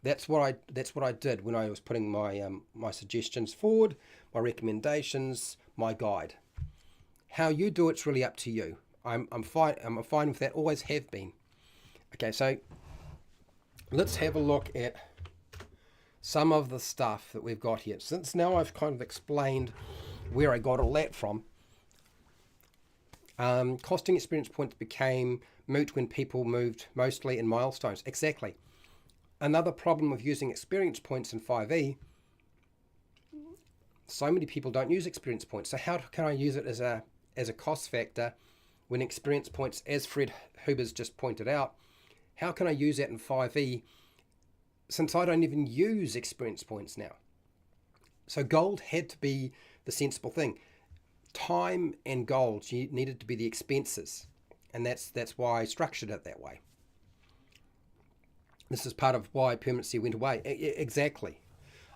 That's what I did when I was putting my my suggestions forward, my recommendations, my guide. How you do it's really up to you. I'm fine with that. Always have been. Okay, so let's have a look at some of the stuff that we've got here. Since now I've kind of explained where I got all that from. Costing experience points became moot when people moved mostly in milestones. Exactly. Another problem with using experience points in 5e, so many people don't use experience points. So how can I use it as a cost factor when experience points, as Fred Huber's just pointed out, how can I use that in 5e since I don't even use experience points now? So gold had to be the sensible thing. Time and gold needed to be the expenses, and that's why I structured it that way. This is part of why permanency went away. Exactly.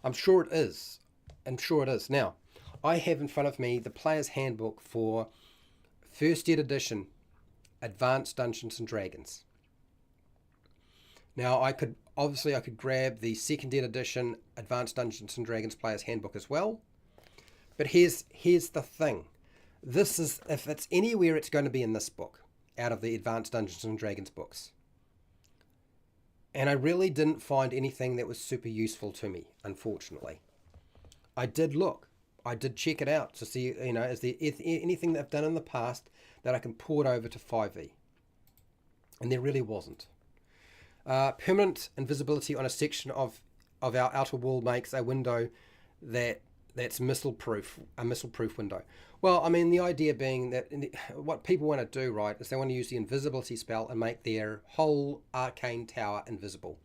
I'm sure it is. Now, I have in front of me the player's handbook for first ed edition Advanced Dungeons and Dragons. Now, I could grab the second ed edition Advanced Dungeons and Dragons player's handbook as well. But here's the thing. This is, if it's anywhere, it's going to be in this book, out of the Advanced Dungeons and Dragons books. And I really didn't find anything that was super useful to me, unfortunately. I did look. I did check it out to see, is there anything that I've done in the past that I can port over to 5e? And there really wasn't. Permanent invisibility on a section of our outer wall makes a window that's missile-proof, a missile-proof window. Well, I mean, the idea being that what people want to do, right, is they want to use the invisibility spell and make their whole arcane tower invisible.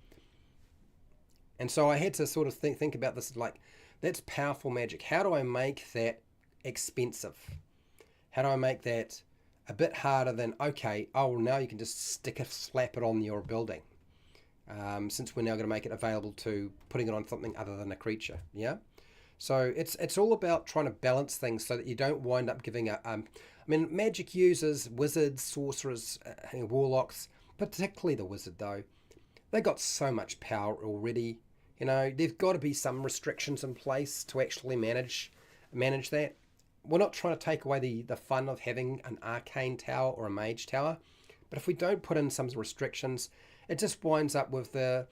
And so I had to sort of think about this like, that's powerful magic. How do I make that expensive? How do I make that a bit harder than, okay, oh, now you can just slap it on your building. Since we're now going to make it available to putting it on something other than a creature, yeah? So it's all about trying to balance things so that you don't wind up giving a I mean, magic users, wizards, sorcerers, warlocks, particularly the wizard though, they got so much power already. You know, there's got to be some restrictions in place to actually manage that. We're not trying to take away the fun of having an arcane tower or a mage tower, but if we don't put in some restrictions, it just winds up with that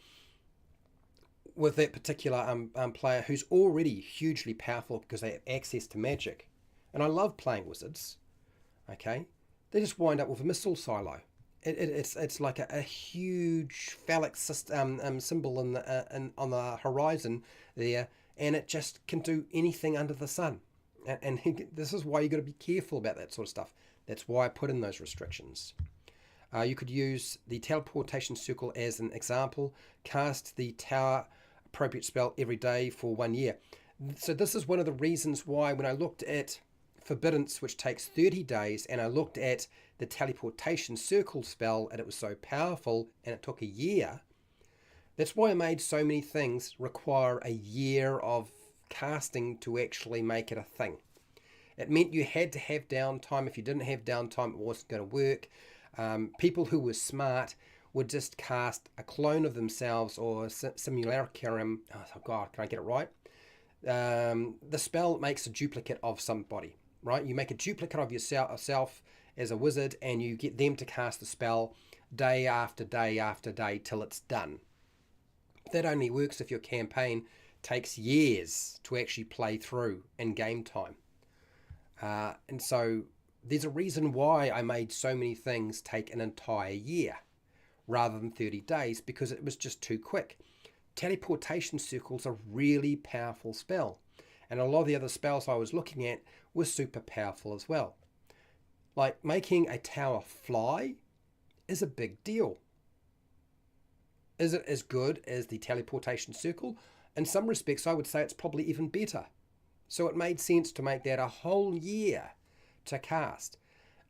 particular player who's already hugely powerful because they have access to magic. And I love playing wizards. Okay, they just wind up with a missile silo. It's like a huge phallic system, symbol on the horizon there, and it just can do anything under the sun. And this is why you got to be careful about that sort of stuff. That's why I put in those restrictions. You could use the teleportation circle as an example. Cast the tower appropriate spell every day for 1 year. So this is one of the reasons why when I looked at Forbiddance, which takes 30 days, and I looked at the teleportation circle spell and it was so powerful and it took a year, that's why I made so many things require a year of casting to actually make it a thing. It meant you had to have downtime. If you didn't have downtime, it wasn't going to work. People who were smart would just cast a clone of themselves or simulacrum. Oh God, can I get it right? The spell makes a duplicate of somebody, right? You make a duplicate of yourself as a wizard and you get them to cast the spell day after day after day till it's done. That only works if your campaign takes years to actually play through in game time. And so there's a reason why I made so many things take an entire year rather than 30 days, because it was just too quick. Teleportation circle's a really powerful spell, and a lot of the other spells I was looking at were super powerful as well. Like making a tower fly is a big deal. Is it as good as the teleportation circle? In some respects, I would say it's probably even better. So it made sense to make that a whole year to cast.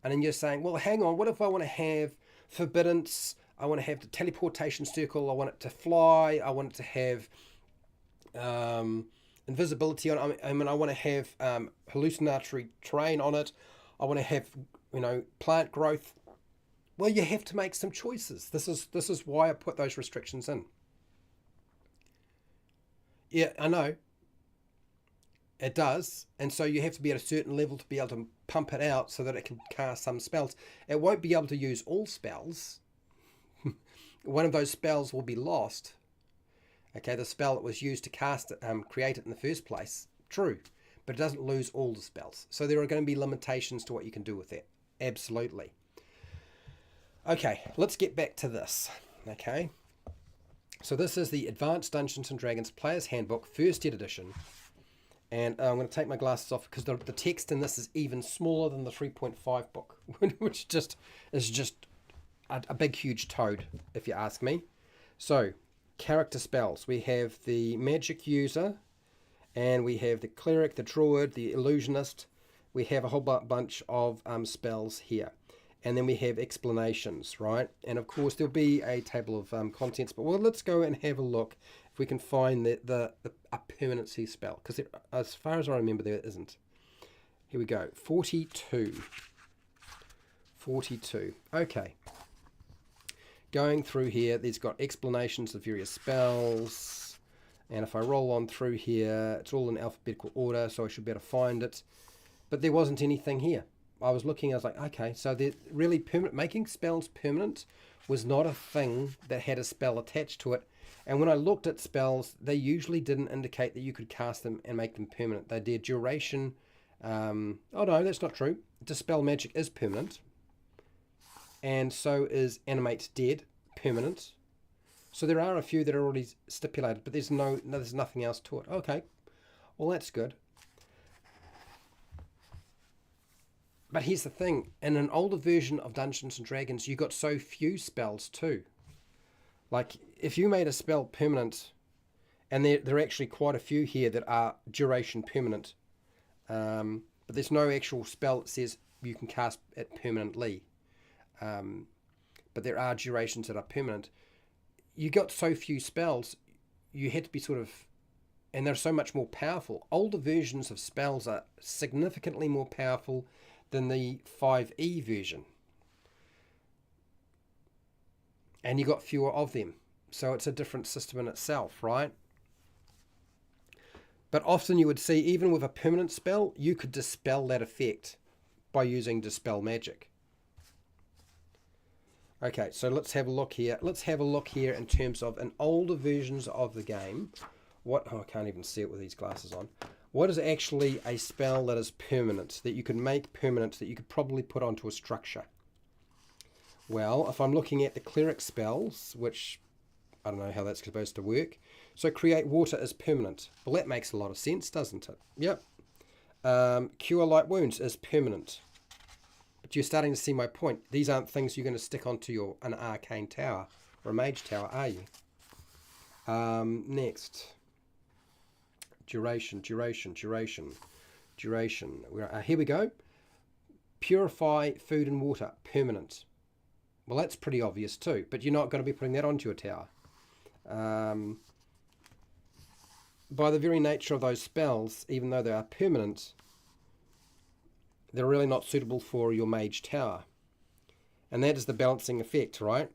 And then you're saying, well, hang on, what if I want to have Forbiddance? I want to have the teleportation circle. I want it to fly. I want it to have invisibility on it. I mean, I want to have hallucinatory terrain on it. I want to have, plant growth. Well, you have to make some choices. This is why I put those restrictions in. Yeah, I know. It does, and so you have to be at a certain level to be able to pump it out so that it can cast some spells. It won't be able to use all spells. One of those spells will be lost. Okay, the spell that was used to cast it, create it in the first place. True, but it doesn't lose all the spells. So there are going to be limitations to what you can do with it. Absolutely. Okay, let's get back to this. Okay, so this is the Advanced Dungeons and Dragons Player's Handbook, First Ed Edition. And I'm going to take my glasses off because the text in this is even smaller than the 3.5 book, which is just a big, huge toad, if you ask me. So, character spells. We have the magic user, and we have the cleric, the druid, the illusionist. We have a whole bunch of spells here. And then we have explanations, right? And of course, there'll be a table of contents. But let's go and have a look if we can find a permanency spell. Because as far as I remember, there isn't. Here we go. 42. 42. Okay. Going through here, there's got explanations of various spells. And if I roll on through here, it's all in alphabetical order, so I should be able to find it. But there wasn't anything here. I was looking, I was like, okay, so really making spells permanent was not a thing that had a spell attached to it. And when I looked at spells, they usually didn't indicate that you could cast them and make them permanent. Their duration, oh no, that's not true. Dispel Magic is permanent. And so is Animate Dead, permanent. So there are a few that are already stipulated, but there's nothing else to it. Okay, well that's good. But here's the thing, in an older version of Dungeons & Dragons, you got so few spells too. Like, if you made a spell permanent, and there are actually quite a few here that are duration permanent, but there's no actual spell that says you can cast it permanently. But there are durations that are permanent. You got so few spells, you had to be sort of and they're so much more powerful. Older versions of spells are significantly more powerful than the 5e version. And you got fewer of them. So it's a different system in itself, right? But often you would see, even with a permanent spell, you could dispel that effect by using Dispel Magic. Okay, so let's have a look here. Let's have a look here in terms of in older versions of the game. What, oh, I can't even see it with these glasses on. What is actually a spell that is permanent, that you can make permanent, that you could probably put onto a structure? Well, if I'm looking at the cleric spells, which I don't know how that's supposed to work. So create water is permanent. Well, that makes a lot of sense, doesn't it? Yep. Cure light wounds is permanent. But you're starting to see my point. These aren't things you're going to stick onto an arcane tower or a mage tower, are you? Next. Duration. Here we go. Purify food and water, permanent. Well, that's pretty obvious too, but you're not going to be putting that onto your tower. By the very nature of those spells, even though they are permanent, they're really not suitable for your mage tower. And that is the balancing effect, right?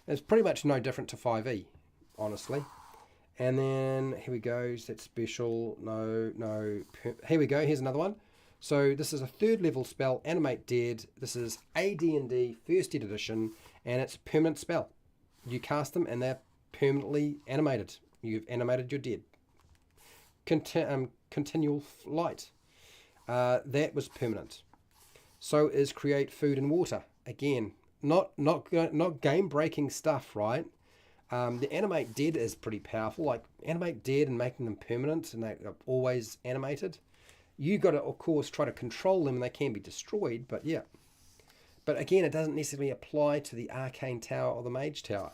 It's pretty much no different to 5e, honestly. And then, here we go, that's special, no, here we go, here's another one. So this is a 3rd level spell, Animate Dead. This is AD&D 1st edition, and it's a permanent spell. You cast them and they're permanently animated. You've animated your dead. Continual light. That was permanent. So is create food and water. Again, not game-breaking stuff, right? The Animate Dead is pretty powerful. Like, Animate Dead and making them permanent, and they're always animated. You got to, of course, try to control them, and they can be destroyed, but yeah. But again, it doesn't necessarily apply to the Arcane Tower or the Mage Tower.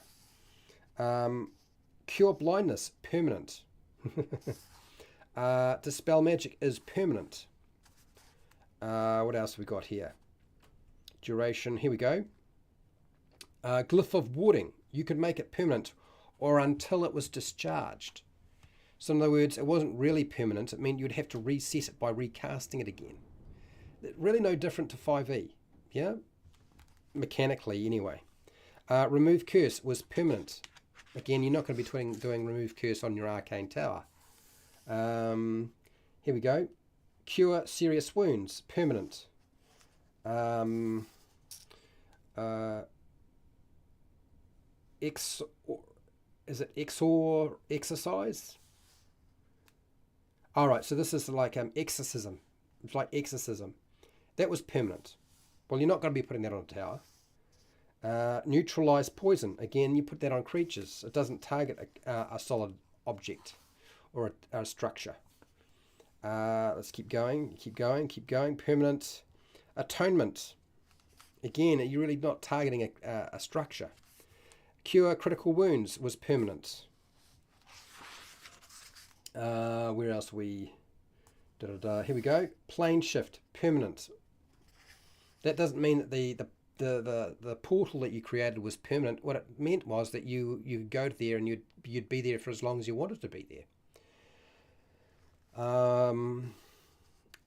Cure blindness, permanent. Dispel magic is permanent. What else have we got here? Duration, here we go. Glyph of warding, you could make it permanent or until it was discharged. So in other words, it wasn't really permanent. It meant you'd have to reset it by recasting it again. Really no different to 5e, yeah? Mechanically, anyway. Remove curse was permanent. Again, you're not going to be doing remove curse on your arcane tower. Here we go. Cure serious wounds, permanent. Is it exorcise? All right, so this is like exorcism. It's like exorcism. That was permanent. Well, you're not going to be putting that on a tower. Neutralize poison. Again, you put that on creatures. It doesn't target a solid object or a structure. Let's keep going. Permanent. Atonement. Again, you're really not targeting a structure. Cure critical wounds was permanent. Where else are we? Here we go. Plane shift, permanent. That doesn't mean that the portal that you created was permanent. What it meant was that you go there and you'd be there for as long as you wanted to be there.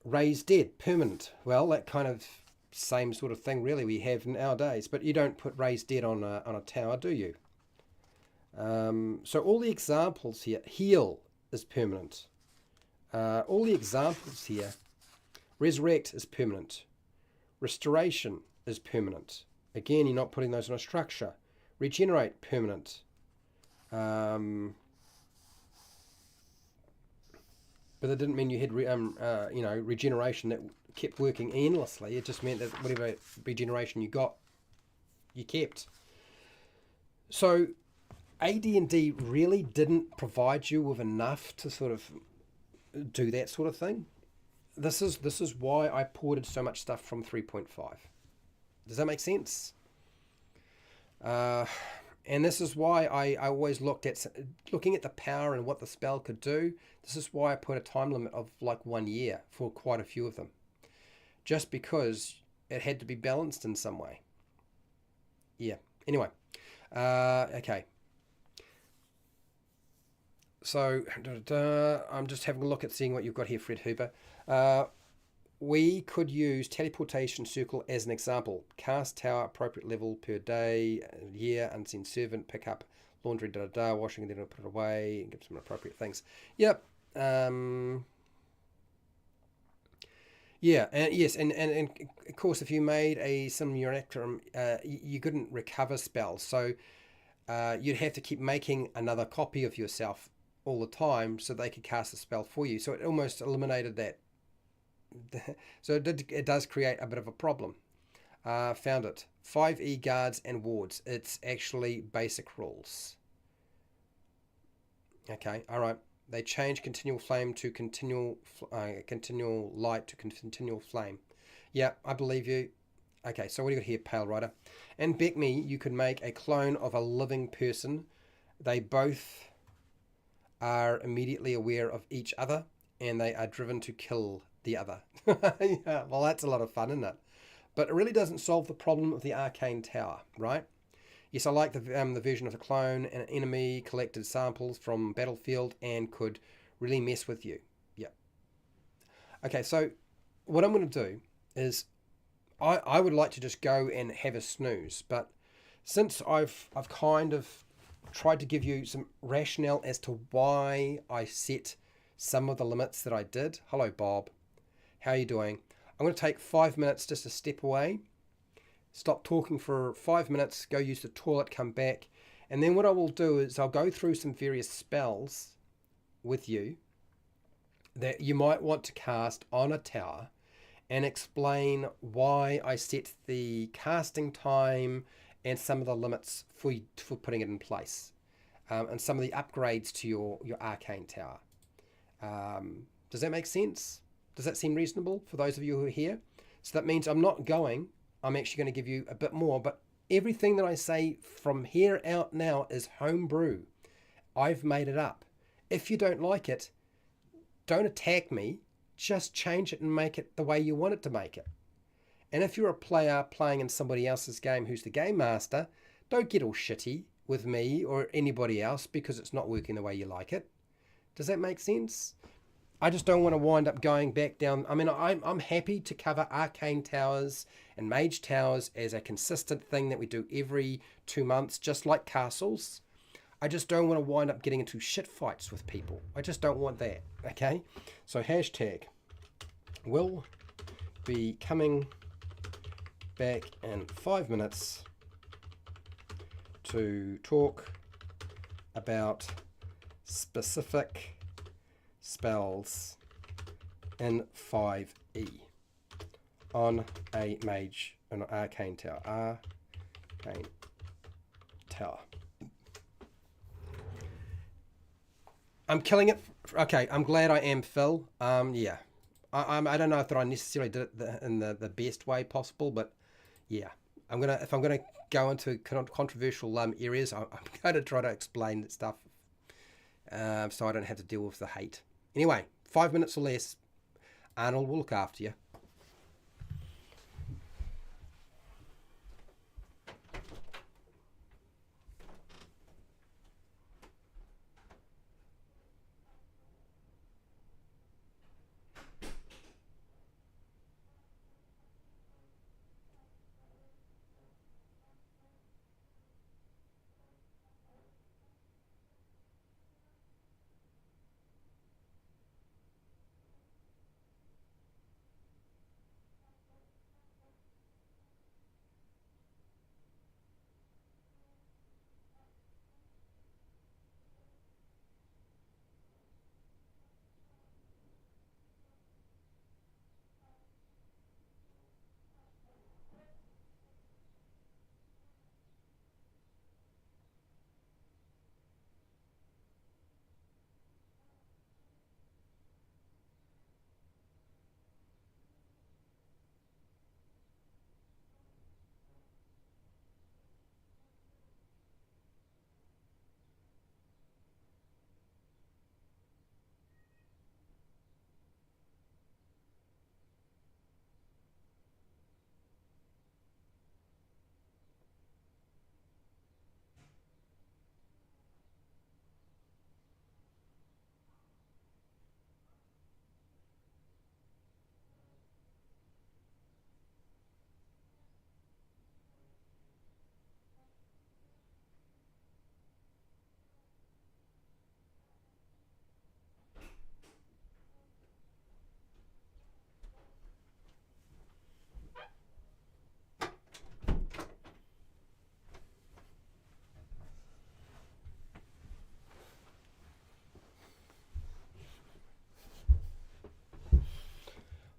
Raise dead, permanent. Well, that kind of same sort of thing really we have nowadays, but you don't put raise dead on a tower, do you? So all the examples here, heal is permanent. All the examples here, resurrect is permanent. Restoration is permanent. Again, you're not putting those on a structure. Regenerate, permanent. But that didn't mean you had regeneration that kept working endlessly. It just meant that whatever regeneration you got, you kept. So AD&D really didn't provide you with enough to sort of do that sort of thing. This is why I ported so much stuff from 3.5. Does that make sense? And this is why I always looking at the power and what the spell could do. This is why I put a time limit of like 1 year for quite a few of them. Just because it had to be balanced in some way. Yeah. Anyway. Okay. So I'm just having a look at seeing what you've got here, Fred Hooper. Uh, we could use teleportation circle as an example. Cast tower, appropriate level per day, year, unseen servant, pick up laundry, washing, and then put it away, and give some appropriate things. Yep. Yeah, and yes, and of course, if you made a some Erecting, you couldn't recover spells, so you'd have to keep making another copy of yourself all the time so they could cast a spell for you. So it almost eliminated that. So it does create a bit of a problem. Found it. 5e guards and wards. It's actually basic rules. Okay, all right. They change continual flame to continual light to continual flame. Yeah, I believe you. Okay, so what do you got here, Pale Rider? And Beckme, you could make a clone of a living person. They both are immediately aware of each other, and they are driven to kill the other. Yeah, well, that's a lot of fun, isn't it? But it really doesn't solve the problem of the arcane tower, right? Yes, I like the version of the clone. An enemy collected samples from battlefield and could really mess with you. Yeah. Okay, so what I'm going to do is I would like to just go and have a snooze, but since I've kind of tried to give you some rationale as to why I set some of the limits that I did. Hello, Bob. How are you doing? I'm going to take 5 minutes just to step away, stop talking for 5 minutes, go use the toilet, come back, and then what I will do is I'll go through some various spells with you that you might want to cast on a tower and explain why I set the casting time and some of the limits for putting it in place, and some of the upgrades to your arcane tower. Does that make sense? Does that seem reasonable for those of you who are here? So that means I'm actually going to give you a bit more, but everything that I say from here out now is homebrew. I've made it up. If you don't like it, don't attack me. Just change it and make it the way you want it to make it. And if you're a player playing in somebody else's game who's the game master, don't get all shitty with me or anybody else because it's not working the way you like it. Does that make sense? I just don't want to wind up going back down. I mean, I'm happy to cover arcane towers and mage towers as a consistent thing that we do every 2 months, just like castles. I just don't want to wind up getting into shit fights with people. I just don't want that, okay? So hashtag will be coming back in 5 minutes to talk about specific spells in 5e on a mage, an arcane tower. Arcane tower. I'm killing it. Okay, I'm glad I am, Phil. Yeah. I don't know if I necessarily did it in the best way possible, but yeah. If I'm gonna go into controversial areas, I'm going to try to explain stuff so I don't have to deal with the hate. Anyway, 5 minutes or less. Arnold will look after you.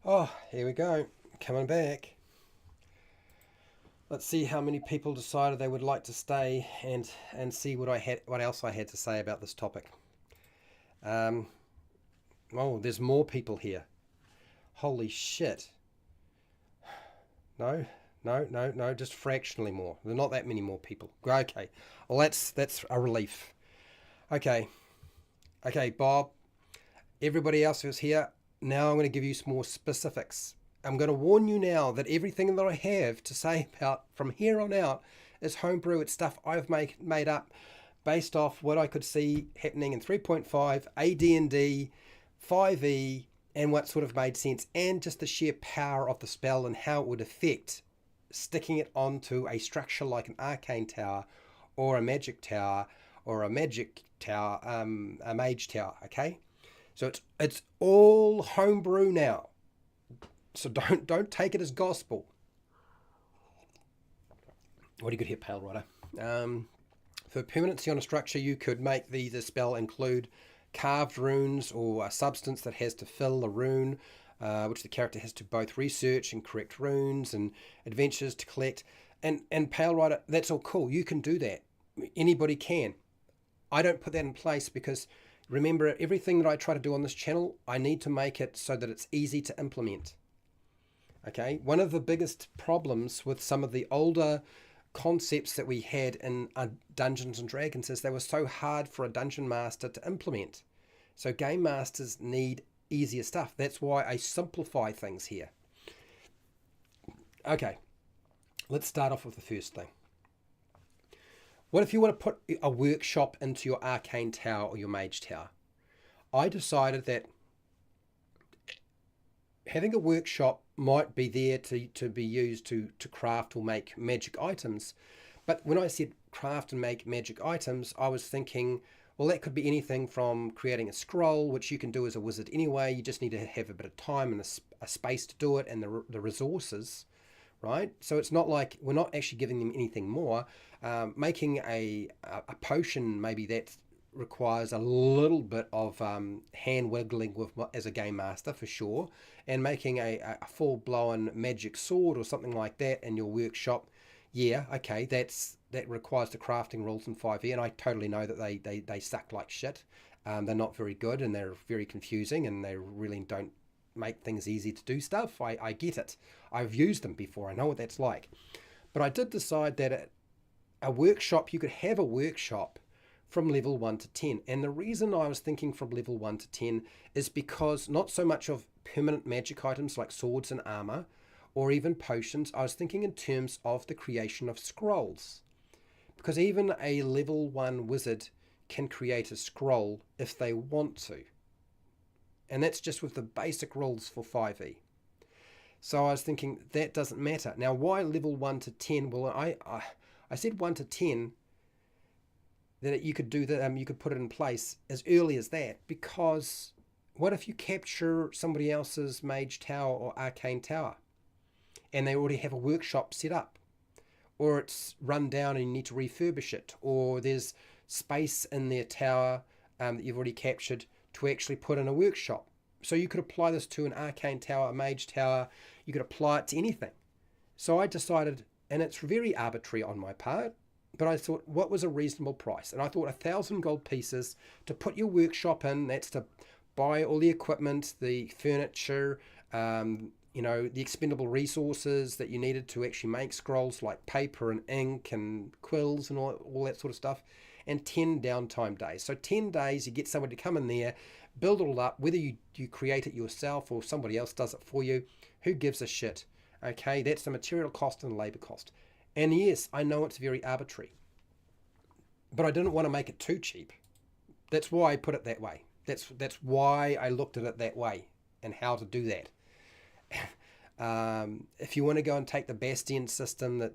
Oh, here we go. Coming back. Let's see how many people decided they would like to stay and see what else I had to say about this topic. Um, oh, there's more people here. Holy shit. No, no, just fractionally more. There's not that many more people. Okay. Well, that's a relief. Okay. Okay, Bob. Everybody else who's here, now I'm going to give you some more specifics. I'm going to warn you now that everything that I have to say about from here on out is homebrew. It's stuff I've made up based off what I could see happening in 3.5, AD&D, 5e, and what sort of made sense, and just the sheer power of the spell and how it would affect sticking it onto a structure like an arcane tower or a magic tower or a a mage tower, okay? So it's all homebrew now. So don't take it as gospel. What do you got here, Pale Rider? For permanency on a structure, you could make the spell include carved runes or a substance that has to fill the rune, which the character has to both research and correct runes and adventures to collect. And Pale Rider, that's all cool. You can do that. Anybody can. I don't put that in place because remember, everything that I try to do on this channel, I need to make it so that it's easy to implement. Okay, one of the biggest problems with some of the older concepts that we had in Dungeons and Dragons is they were so hard for a dungeon master to implement. So game masters need easier stuff. That's why I simplify things here. Okay, let's start off with the first thing. What if you want to put a workshop into your arcane tower or your mage tower? I decided that having a workshop might be there to be used to craft or make magic items. But when I said craft and make magic items, I was thinking, well, that could be anything from creating a scroll, which you can do as a wizard anyway. You just need to have a bit of time and a space to do it and the resources, right? So it's not like we're not actually giving them anything more. Making a potion, maybe that requires a little bit of hand wiggling with as a game master for sure, and making a full-blown magic sword or something like that in your workshop, yeah, okay, that requires the crafting rules in 5e, and I totally know that they suck like shit. They're not very good and they're very confusing and they really don't make things easy to do stuff. I get it. I've used them before. I know what that's like. But I did decide that a workshop, you could have a workshop from level 1 to 10. And the reason I was thinking from level 1 to 10 is because not so much of permanent magic items like swords and armor or even potions. I was thinking in terms of the creation of scrolls. Because even a level 1 wizard can create a scroll if they want to. And that's just with the basic rules for 5e. So I was thinking that doesn't matter. Now, why level 1 to 10? Well, I said 1 to 10 that you could do that. You could put it in place as early as that, because what if you capture somebody else's mage tower or arcane tower, and they already have a workshop set up, or it's run down and you need to refurbish it, or there's space in their tower that you've already captured to actually put in a workshop. So you could apply this to an arcane tower, a mage tower. You could apply it to anything. So I decided, and it's very arbitrary on my part, but I thought, what was a reasonable price? And I thought 1,000 gold pieces to put your workshop in. That's to buy all the equipment, the furniture, the expendable resources that you needed to actually make scrolls, like paper and ink and quills and all that sort of stuff, and 10 downtime days. So 10 days, you get somebody to come in there, build it all up, whether you create it yourself or somebody else does it for you. Who gives a shit? Okay, that's the material cost and the labor cost. And yes, I know it's very arbitrary, but I didn't want to make it too cheap. That's why I put it that way. That's why I looked at it that way and how to do that. If you want to go and take the Bastion system that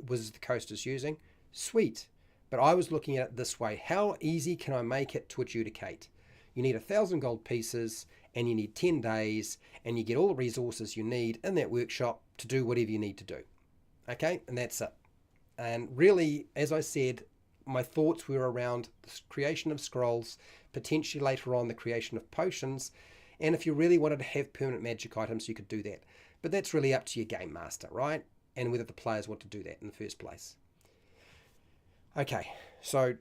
Wizards of the Coast is using, sweet. But I was looking at it this way. How easy can I make it to adjudicate? You need 1,000 gold pieces and you need 10 days and you get all the resources you need in that workshop to do whatever you need to do. Okay, and that's it. And really, as I said, my thoughts were around the creation of scrolls, potentially later on the creation of potions, And if you really wanted to have permanent magic items, you could do that. But that's really up to your game master, right? And whether the players want to do that in the first place. Okay, so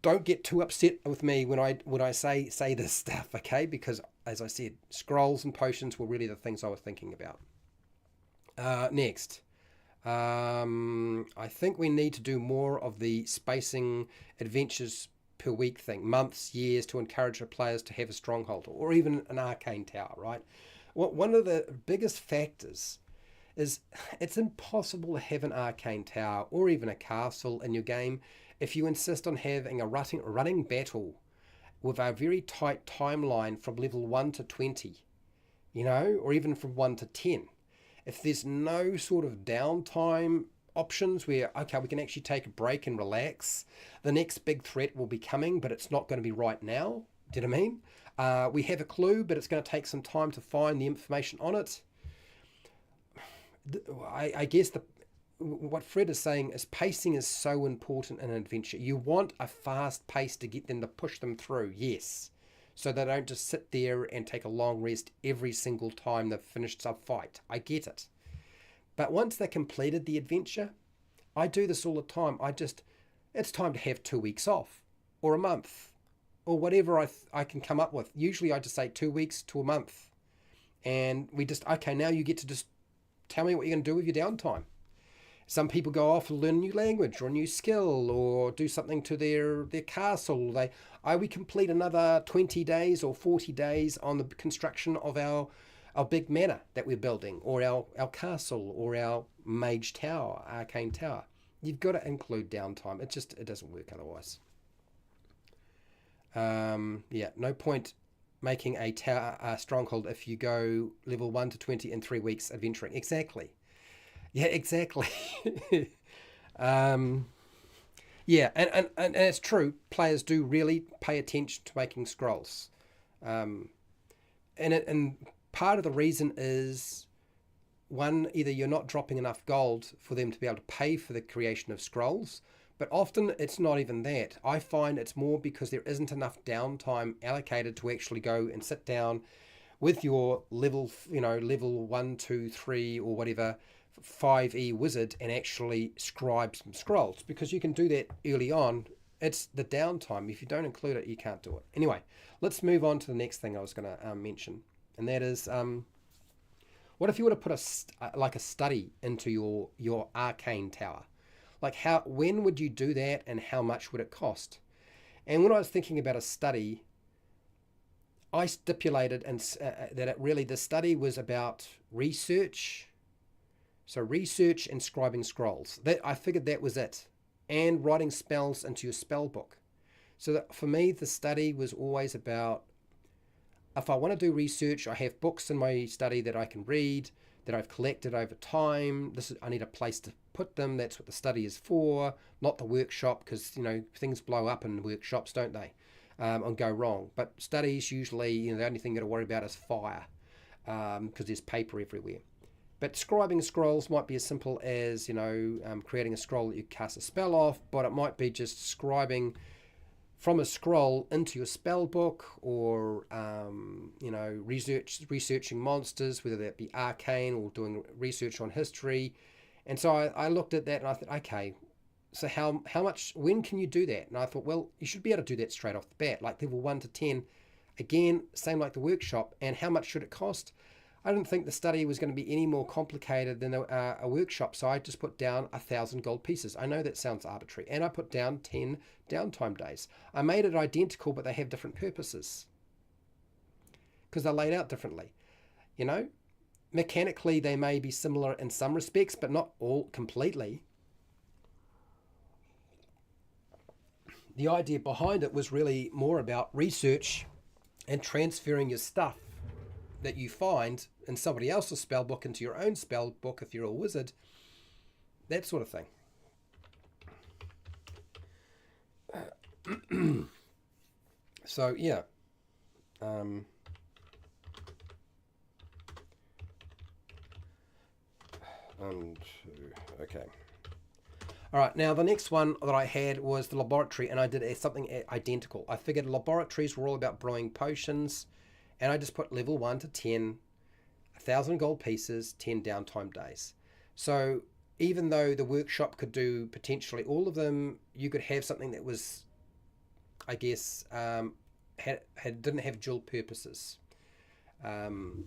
don't get too upset with me when I say this stuff, okay? Because as I said, scrolls and potions were really the things I was thinking about. Next, I think we need to do more of the spacing adventures per week thing, months, years, to encourage the players to have a stronghold or even an arcane tower, right? One of the biggest factors is it's impossible to have an arcane tower or even a castle in your game if you insist on having a running battle with a very tight timeline from level 1 to 20, or even from 1 to 10. If there's no sort of downtime options where, okay, we can actually take a break and relax, the next big threat will be coming, but it's not going to be right now. Do you know what I mean? We have a clue, but it's going to take some time to find the information on it. I guess what Fred is saying is pacing is so important in an adventure. You want a fast pace to get them to push them through, yes. So they don't just sit there and take a long rest every single time they've finished a fight. I get it. But once they've completed the adventure, I do this all the time. It's time to have 2 weeks off or a month or whatever I can come up with. Usually I just say 2 weeks to a month. And okay, now you get to just tell me what you're going to do with your downtime. Some people go off and learn a new language or a new skill or do something to their castle. We complete another 20 days or 40 days on the construction of our big manor that we're building, or our castle, or our mage tower, arcane tower. You've got to include downtime. It doesn't work otherwise. No point making a stronghold if you go level 1 to 20 in 3 weeks adventuring. Exactly. Yeah, exactly. And it's true. Players do really pay attention to making scrolls. And part of the reason is, one, either you're not dropping enough gold for them to be able to pay for the creation of scrolls, but often it's not even that. I find it's more because there isn't enough downtime allocated to actually go and sit down with your level 1, 2, 3 or whatever 5e wizard and actually scribe some scrolls, because you can do that early on. It's the downtime. If you don't include it, you can't do it. Anyway, let's move on to the next thing I was going to mention, and that is what if you were to put a study into your arcane tower? Like, when would you do that, and how much would it cost? And when I was thinking about a study, I stipulated that the study was about research. So research and scribing scrolls. I figured that was it. And writing spells into your spell book. So that for me, the study was always about, if I want to do research, I have books in my study that I can read, that I've collected over time. I need a place to put them. That's what the study is for, not the workshop, because things blow up in workshops, don't they? And go wrong. But studies usually, the only thing you got to worry about is fire, because there's paper everywhere. But scribing scrolls might be as simple as, creating a scroll that you cast a spell off, but it might be just scribing from a scroll into your spell book, or, researching monsters, whether that be arcane or doing research on history. And so I looked at that and I thought, okay, so how much, when can you do that? And I thought, well, you should be able to do that straight off the bat, like level 1 to 10. Again, same like the workshop. And how much should it cost? I didn't think the study was going to be any more complicated than a workshop, so I just put down 1,000 gold pieces. I know that sounds arbitrary, and I put down 10 downtime days. I made it identical, but they have different purposes because they're laid out differently. Mechanically, they may be similar in some respects, but not all completely. The idea behind it was really more about research and transferring your stuff that you find in somebody else's spell book into your own spell book if you're a wizard, that sort of thing. So yeah, okay. All right, now the next one that I had was the laboratory, and I did something identical. I figured laboratories were all about brewing potions And I just put level 1 to 10, 1,000 gold pieces, 10 downtime days. So even though the workshop could do potentially all of them, you could have something that was, I guess, didn't have dual purposes. Um,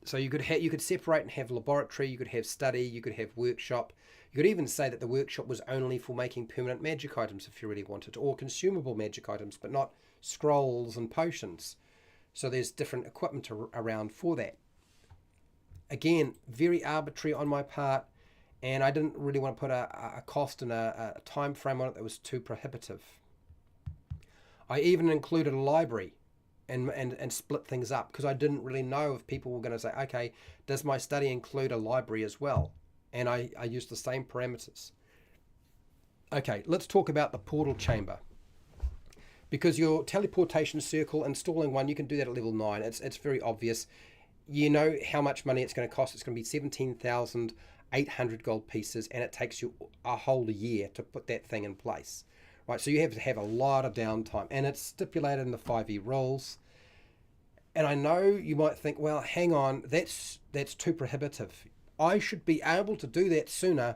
so you could separate and have laboratory, you could have study, you could have workshop. You could even say that the workshop was only for making permanent magic items if you really wanted, or consumable magic items, but not scrolls and potions. So there's different equipment around for that. Again, very arbitrary on my part, and I didn't really want to put a cost and a time frame on it that was too prohibitive. I even included a library and split things up because I didn't really know if people were going to say, okay, does my study include a library as well? And I used the same parameters. Okay, let's talk about the portal chamber. Because your teleportation circle, installing one, you can do that at level 9. It's very obvious. You know how much money it's going to cost. It's going to be 17,800 gold pieces, and it takes you a whole year to put that thing in place. Right, so you have to have a lot of downtime, and it's stipulated in the 5e rules. And I know you might think, well, hang on, that's too prohibitive. I should be able to do that sooner.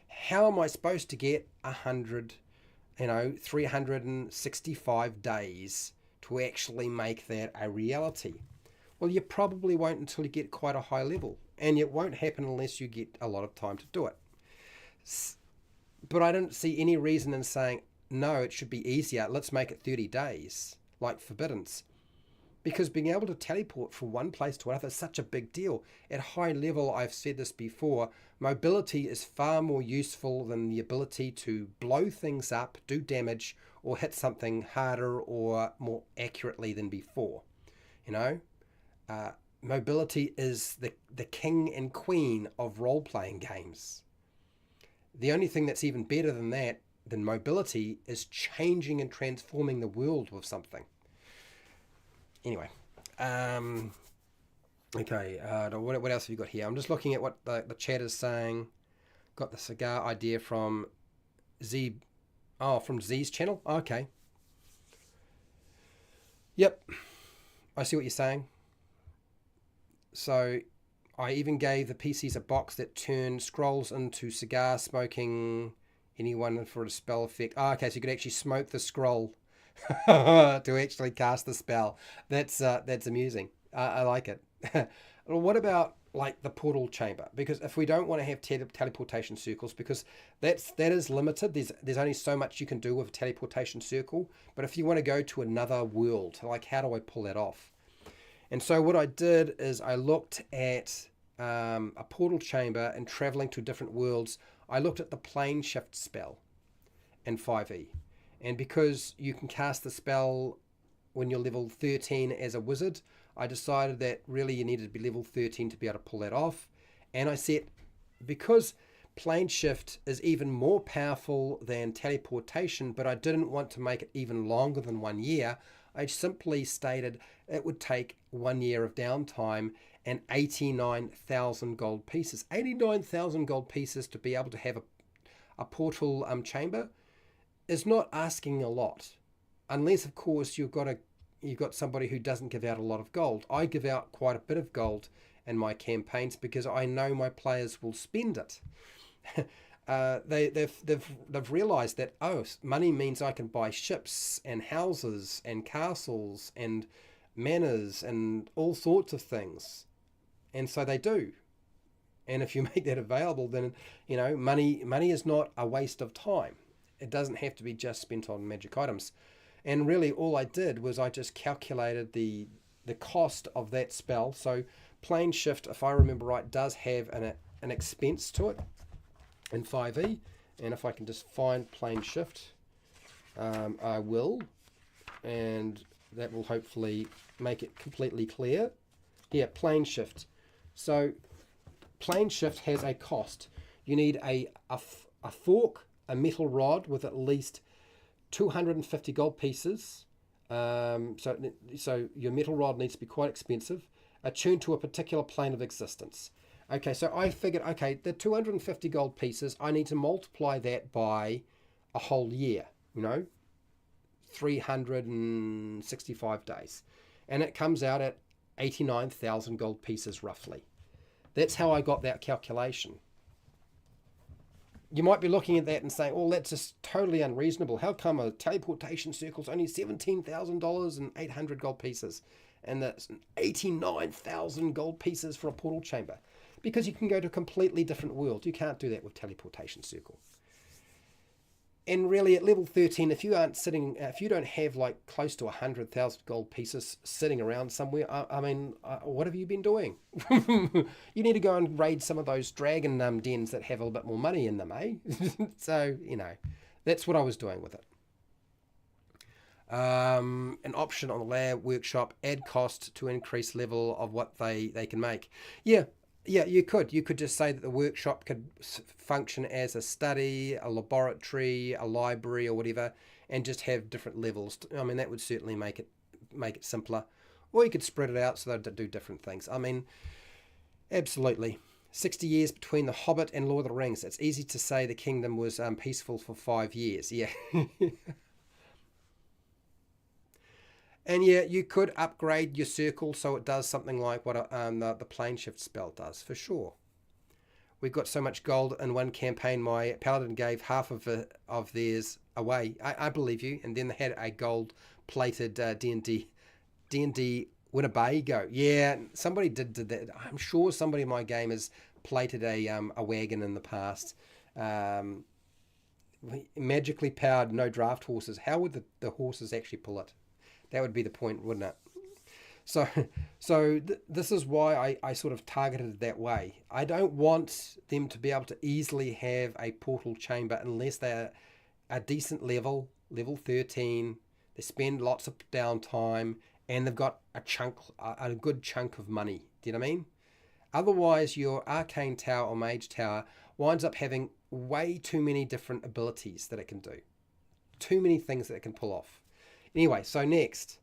How am I supposed to get 365 days to actually make that a reality? Well, you probably won't until you get quite a high level, and it won't happen unless you get a lot of time to do it. But I don't see any reason in saying, no, it should be easier. Let's make it 30 days, like Forbiddance. Because being able to teleport from one place to another is such a big deal. At high level, I've said this before, mobility is far more useful than the ability to blow things up, do damage, or hit something harder or more accurately than before. You know? Mobility is the king and queen of role-playing games. The only thing that's even better than mobility is changing and transforming the world with something. Anyway, okay, what else have you got here? I'm just looking at what the chat is saying. Got the cigar idea from Z. Oh, from Z's channel? Okay. Yep, I see what you're saying. So I even gave the PCs a box that turned scrolls into cigar smoking anyone for a spell effect. Oh, okay, so you could actually smoke the scroll to actually cast the spell. That's amusing. I like it. Well, what about like the portal chamber? Because if we don't want to have teleportation circles, because that is limited. There's only so much you can do with a teleportation circle. But if you want to go to another world, like how do I pull that off? And so what I did is I looked at a portal chamber and traveling to different worlds. I looked at the plane shift spell in 5e. And because you can cast the spell when you're level 13 as a wizard, I decided that really you needed to be level 13 to be able to pull that off. And I said, because plane shift is even more powerful than teleportation, but I didn't want to make it even longer than 1 year, I simply stated it would take 1 year of downtime and 89,000 gold pieces. 89,000 gold pieces to be able to have a portal chamber is not asking a lot, unless of course you've got somebody who doesn't give out a lot of gold. I give out quite a bit of gold in my campaigns because I know my players will spend it. They've realized that, oh, money means I can buy ships and houses and castles and manors and all sorts of things, and so they do. And if you make that available, then money is not a waste of time. It doesn't have to be just spent on magic items. And really all I did was I just calculated the cost of that spell. So plane shift, if I remember right, does have an expense to it in 5e. And if I can just find plane shift, I will. And that will hopefully make it completely clear. Yeah, plane shift. So plane shift has a cost. You need a fork, a metal rod with at least 250 gold pieces. So your metal rod needs to be quite expensive, attuned to a particular plane of existence. Okay, so I figured, okay, the 250 gold pieces, I need to multiply that by a whole year, 365 days. and it comes out at 89,000 gold pieces roughly. That's how I got that calculation. You might be looking at that and saying, oh, that's just totally unreasonable. How come a teleportation circle's only $17,000 and 800 gold pieces? And that's 89,000 gold pieces for a portal chamber. Because you can go to a completely different world. You can't do that with teleportation circle. And really at level 13, if you don't have like close to 100,000 gold pieces sitting around somewhere, what have you been doing? You need to go and raid some of those dragon dens that have a little bit more money in them, eh? So, that's what I was doing with it. An option on the lab workshop, add cost to increase level of what they can make. Yeah, you could. You could just say that the workshop could function as a study, a laboratory, a library, or whatever, and just have different levels. I mean, that would certainly make it simpler. Or you could spread it out so that they do different things. I mean, absolutely. 60 years between The Hobbit and Lord of the Rings. It's easy to say the kingdom was peaceful for 5 years. Yeah. And yeah, you could upgrade your circle so it does something like what the plane shift spell does, for sure. We've got so much gold in one campaign, my paladin gave half of theirs away. I believe you. And then they had a gold-plated D&D Winnebago. Yeah, somebody did that. I'm sure somebody in my game has plated a wagon in the past. Magically powered, no draft horses. How would the horses actually pull it? That would be the point, wouldn't it? So this is why I sort of targeted it that way. I don't want them to be able to easily have a portal chamber unless they're a decent level 13. They spend lots of downtime and they've got a good chunk of money. Do you know what I mean? Otherwise, your arcane tower or mage tower winds up having way too many different abilities that it can do. Too many things that it can pull off. Anyway, so next,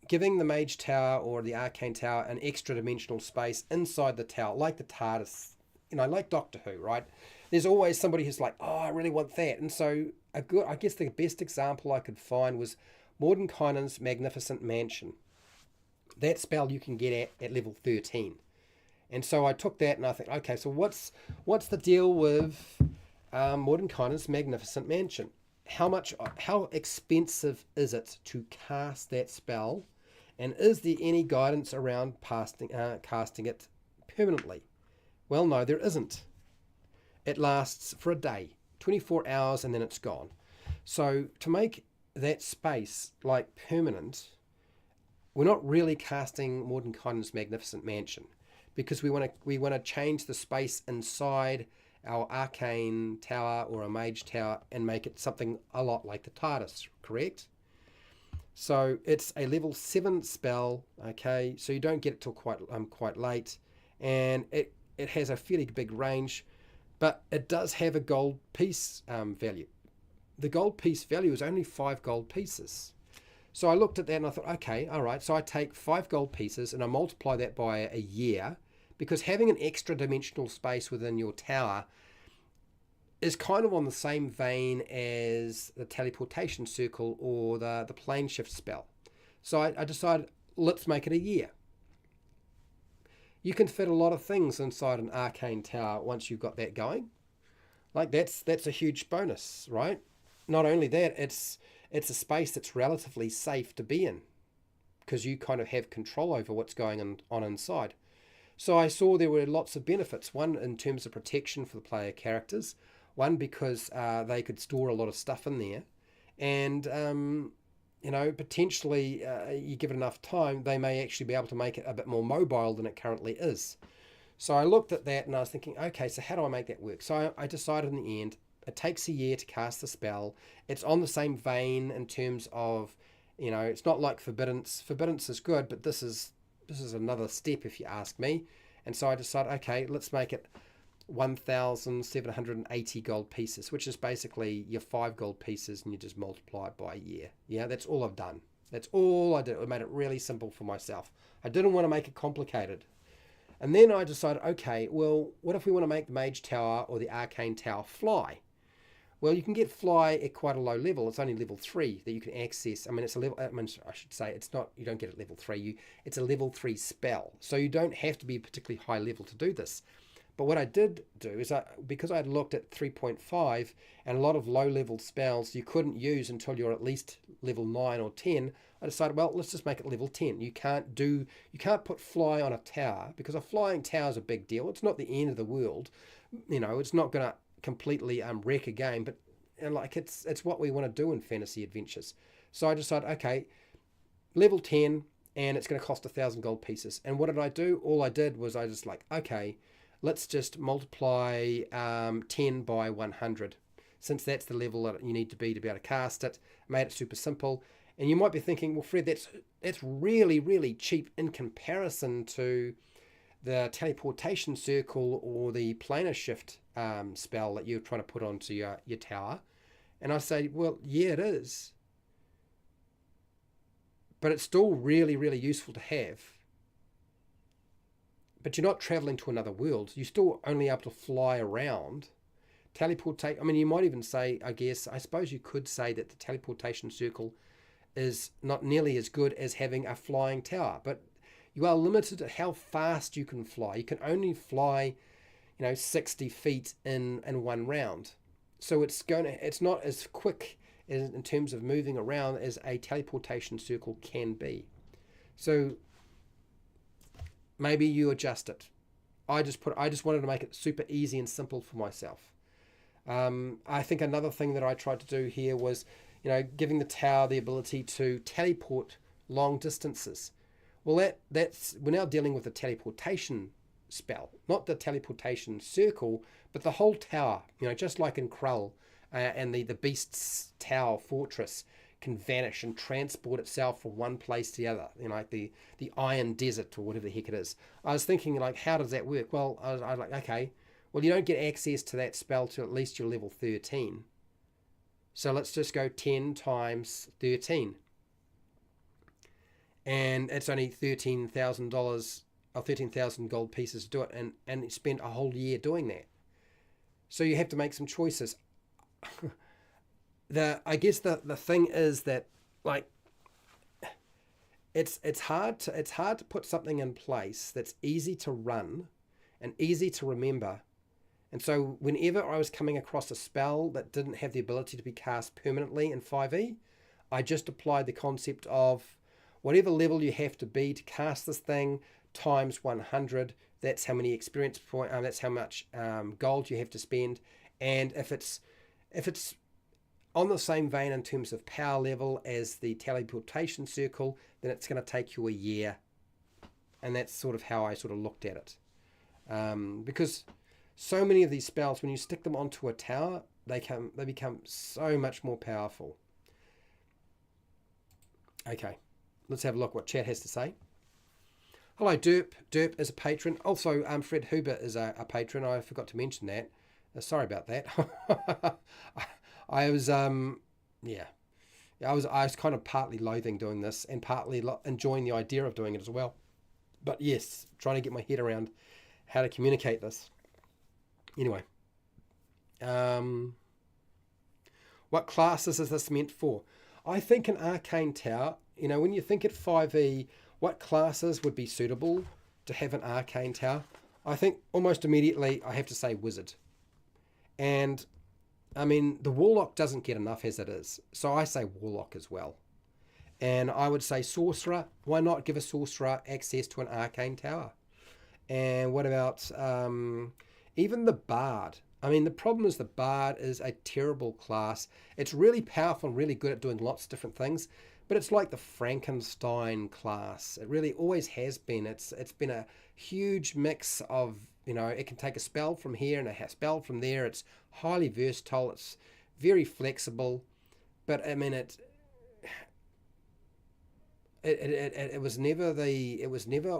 giving the mage tower or the arcane tower an extra dimensional space inside the tower, like the TARDIS, like Doctor Who, right? There's always somebody who's like, oh, I really want that. And so I guess the best example I could find was Mordenkainen's Magnificent Mansion. That spell you can get at level 13. And so I took that and I think, okay, so what's the deal with Mordenkainen's Magnificent Mansion? How expensive is it to cast that spell, and is there any guidance around casting it permanently? Well, no, there isn't. It lasts for a day, 24 hours, and then it's gone. So to make that space like permanent, we're not really casting Mordenkainen's Magnificent Mansion, because we want to change the space inside our arcane tower or a mage tower and make it something a lot like the TARDIS, correct? So it's a level 7 spell, okay? So you don't get it till quite late, and it has a fairly big range, but it does have a gold piece value. The gold piece value is only 5 gold pieces. So I looked at that and I thought, okay, all right. So I take 5 gold pieces and I multiply that by a year, because having an extra dimensional space within your tower is kind of on the same vein as the teleportation circle or the plane shift spell. So I decided, let's make it a year. You can fit a lot of things inside an arcane tower once you've got that going. Like that's a huge bonus, right? Not only that, it's a space that's relatively safe to be in, because you kind of have control over what's going on inside. So I saw there were lots of benefits. One, in terms of protection for the player characters. One, because they could store a lot of stuff in there. And, potentially, you give it enough time, they may actually be able to make it a bit more mobile than it currently is. So I looked at that and I was thinking, okay, so how do I make that work? So I decided in the end, it takes a year to cast the spell. It's on the same vein in terms of, it's not like Forbiddance. Forbiddance is good, but this is another step if you ask me. And so I decided, okay, let's make it 1,780 gold pieces, which is basically your 5 gold pieces, and you just multiply it by a year. Yeah, that's all I've done. That's all I did. I made it really simple for myself. I didn't want to make it complicated. And then I decided, okay, well, what if we want to make the Mage Tower or the Arcane Tower fly? Well, you can get fly at quite a low level. It's only level 3 that you can access. I mean, it's a level. I mean, I should say it's not. You don't get it level 3. It's a level 3 spell, so you don't have to be a particularly high level to do this. But what I did do is, because I had looked at 3.5 and a lot of low level spells you couldn't use until you're at least level 9 or 10. I decided, well, let's just make it level 10. You can't put fly on a tower, because a flying tower is a big deal. It's not the end of the world. It's not going to completely wreck a game, but like it's what we want to do in fantasy adventures. So I decided, okay, level 10, and it's going to cost 1,000 gold pieces. And what did I do? All I did was I just like, okay, let's just multiply 10 by 100, since that's the level that you need to be able to cast it. Made it super simple. And you might be thinking, well, Fred, that's really, really cheap in comparison to the teleportation circle or the planar shift spell that you're trying to put onto your tower. And I say, well, yeah, it is. But it's still really, really useful to have. But you're not traveling to another world. You're still only able to fly around. Teleportate. I mean, you might even say, I suppose you could say that the teleportation circle is not nearly as good as having a flying tower. But you are limited to how fast you can fly. You can only fly, 60 feet in one round. So it's not as quick in terms of moving around as a teleportation circle can be. So maybe you adjust it. I just wanted to make it super easy and simple for myself. I think another thing that I tried to do here was, giving the tower the ability to teleport long distances. Well, we're now dealing with the teleportation spell, not the teleportation circle, but the whole tower. Just like in Krull and the beast's tower fortress can vanish and transport itself from one place to the other, like the Iron Desert or whatever the heck it is. I was thinking, like, how does that work? Well, I was like, okay, well, you don't get access to that spell till at least you're level 13. So let's just go 10 times 13. And it's only $13,000 or 13,000 gold pieces to do it, and you spend a whole year doing that. So you have to make some choices. I guess the thing is that, like, it's hard to put something in place that's easy to run and easy to remember. And so whenever I was coming across a spell that didn't have the ability to be cast permanently in 5e, I just applied the concept of whatever level you have to be to cast this thing times 100. That's how many experience points. That's how much gold you have to spend. And if it's on the same vein in terms of power level as the teleportation circle, then it's going to take you a year. And that's sort of how I sort of looked at it. Because so many of these spells, when you stick them onto a tower, they become so much more powerful. Okay, let's have a look what chat has to say. Hello, Derp. Derp is a patron. Also, Fred Huber is a patron. I forgot to mention that. Sorry about that. I was kind of partly loathing doing this and partly enjoying the idea of doing it as well. But yes, trying to get my head around how to communicate this. Anyway, what classes is this meant for? I think an arcane tower, when you think at 5e, what classes would be suitable to have an arcane tower? I think almost immediately I have to say wizard. And I mean, the warlock doesn't get enough as it is. So I say warlock as well. And I would say sorcerer. Why not give a sorcerer access to an arcane tower? And what about even the bard? I mean, the problem is the bard is a terrible class. It's really powerful and really good at doing lots of different things, but it's like the Frankenstein class. It really always has been. It's been a huge mix of, it can take a spell from here and a spell from there. It's highly versatile. It's very flexible, but I mean, it was never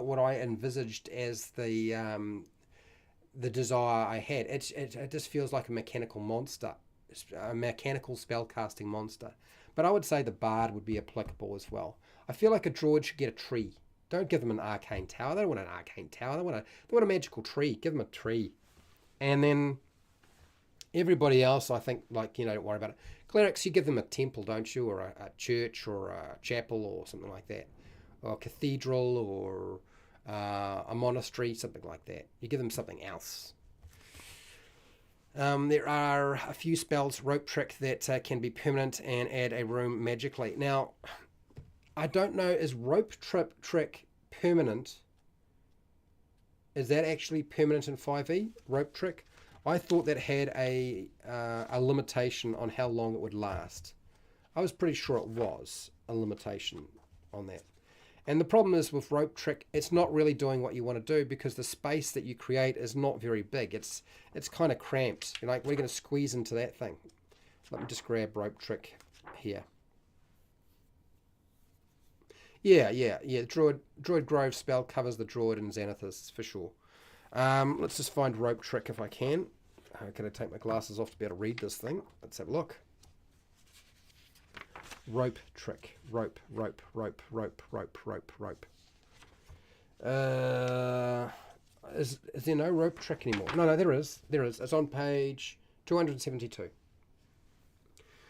what I envisaged as the desire I had. It just feels like a mechanical monster, a mechanical spellcasting monster. But I would say the bard would be applicable as well. I feel like a druid should get a tree. Don't give them an arcane tower. They don't want an arcane tower. They want a magical tree. Give them a tree. And then Everybody else, I think, like, don't worry about it. Clerics, you give them a temple, don't you? Or a church or a chapel or something like that. Or a cathedral or a monastery, something like that. You give them something else. There are a few spells, rope trick, that can be permanent and add a room magically. Now, I don't know, is rope trick permanent? Is that actually permanent in 5e, rope trick? I thought that had a limitation on how long it would last. I was pretty sure it was a limitation on that. And the problem is with rope trick, it's not really doing what you want to do because the space that you create is not very big. It's kind of cramped. You're like, we're going to squeeze into that thing. Let me just grab rope trick here. Yeah. Druid Grove spell covers the Druid and Xanathus for sure. Let's just find rope trick if I can. Can I take my glasses off to be able to read this thing? Let's have a look. Rope trick. Rope. Is there no rope trick anymore? No, there is. It's on page 272.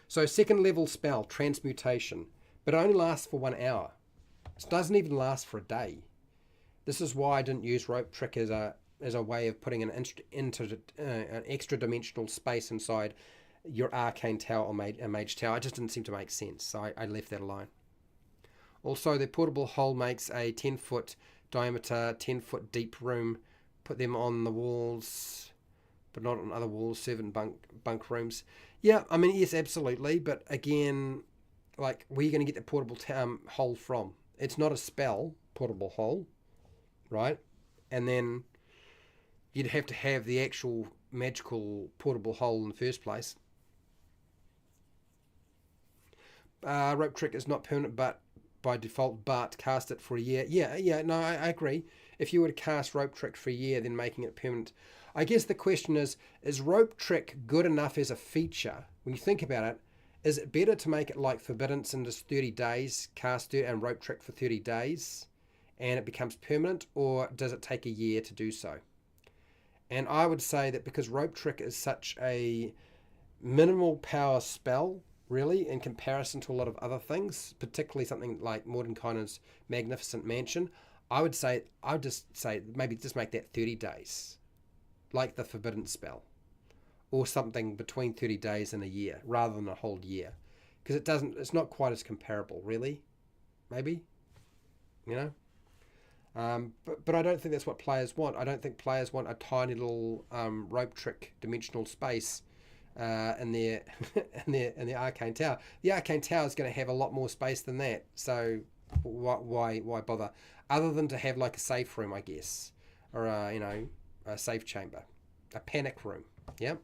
So second level spell, transmutation, but it only lasts for 1 hour. It doesn't even last for a day. This is why I didn't use rope trick as a way of putting an extra dimensional space inside your arcane tower or mage tower. It just didn't seem to make sense, so I left that alone. Also, the portable hole makes a 10-foot diameter, 10-foot deep room. Put them on the walls, but not on other walls, servant bunk rooms. Yeah, I mean, yes, absolutely, but again, like, where are you going to get the portable hole from? It's not a spell, portable hole, right? And then you'd have to have the actual magical portable hole in the first place. Rope trick is not permanent, but by default, but cast it for a year. Yeah, no, I agree. If you were to cast rope trick for a year, then making it permanent. I guess the question is rope trick good enough as a feature? When you think about it, is it better to make it like Forbiddance in just 30 days, cast it and rope trick for 30 days, and it becomes permanent, or does it take a year to do so? And I would say that because rope trick is such a minimal power spell, really, in comparison to a lot of other things, particularly something like Mordenkainen's Magnificent Mansion, I would just say maybe just make that 30 days, like the Forbidden spell, or something between 30 days and a year, rather than a whole year, because it's not quite as comparable, really. Maybe, but I don't think that's what players want. I don't think players want a tiny little rope trick dimensional space in their in the arcane tower. The arcane tower is going to have a lot more space than that. So why bother? Other than to have like a safe room, I guess, or a safe chamber, a panic room. Yep.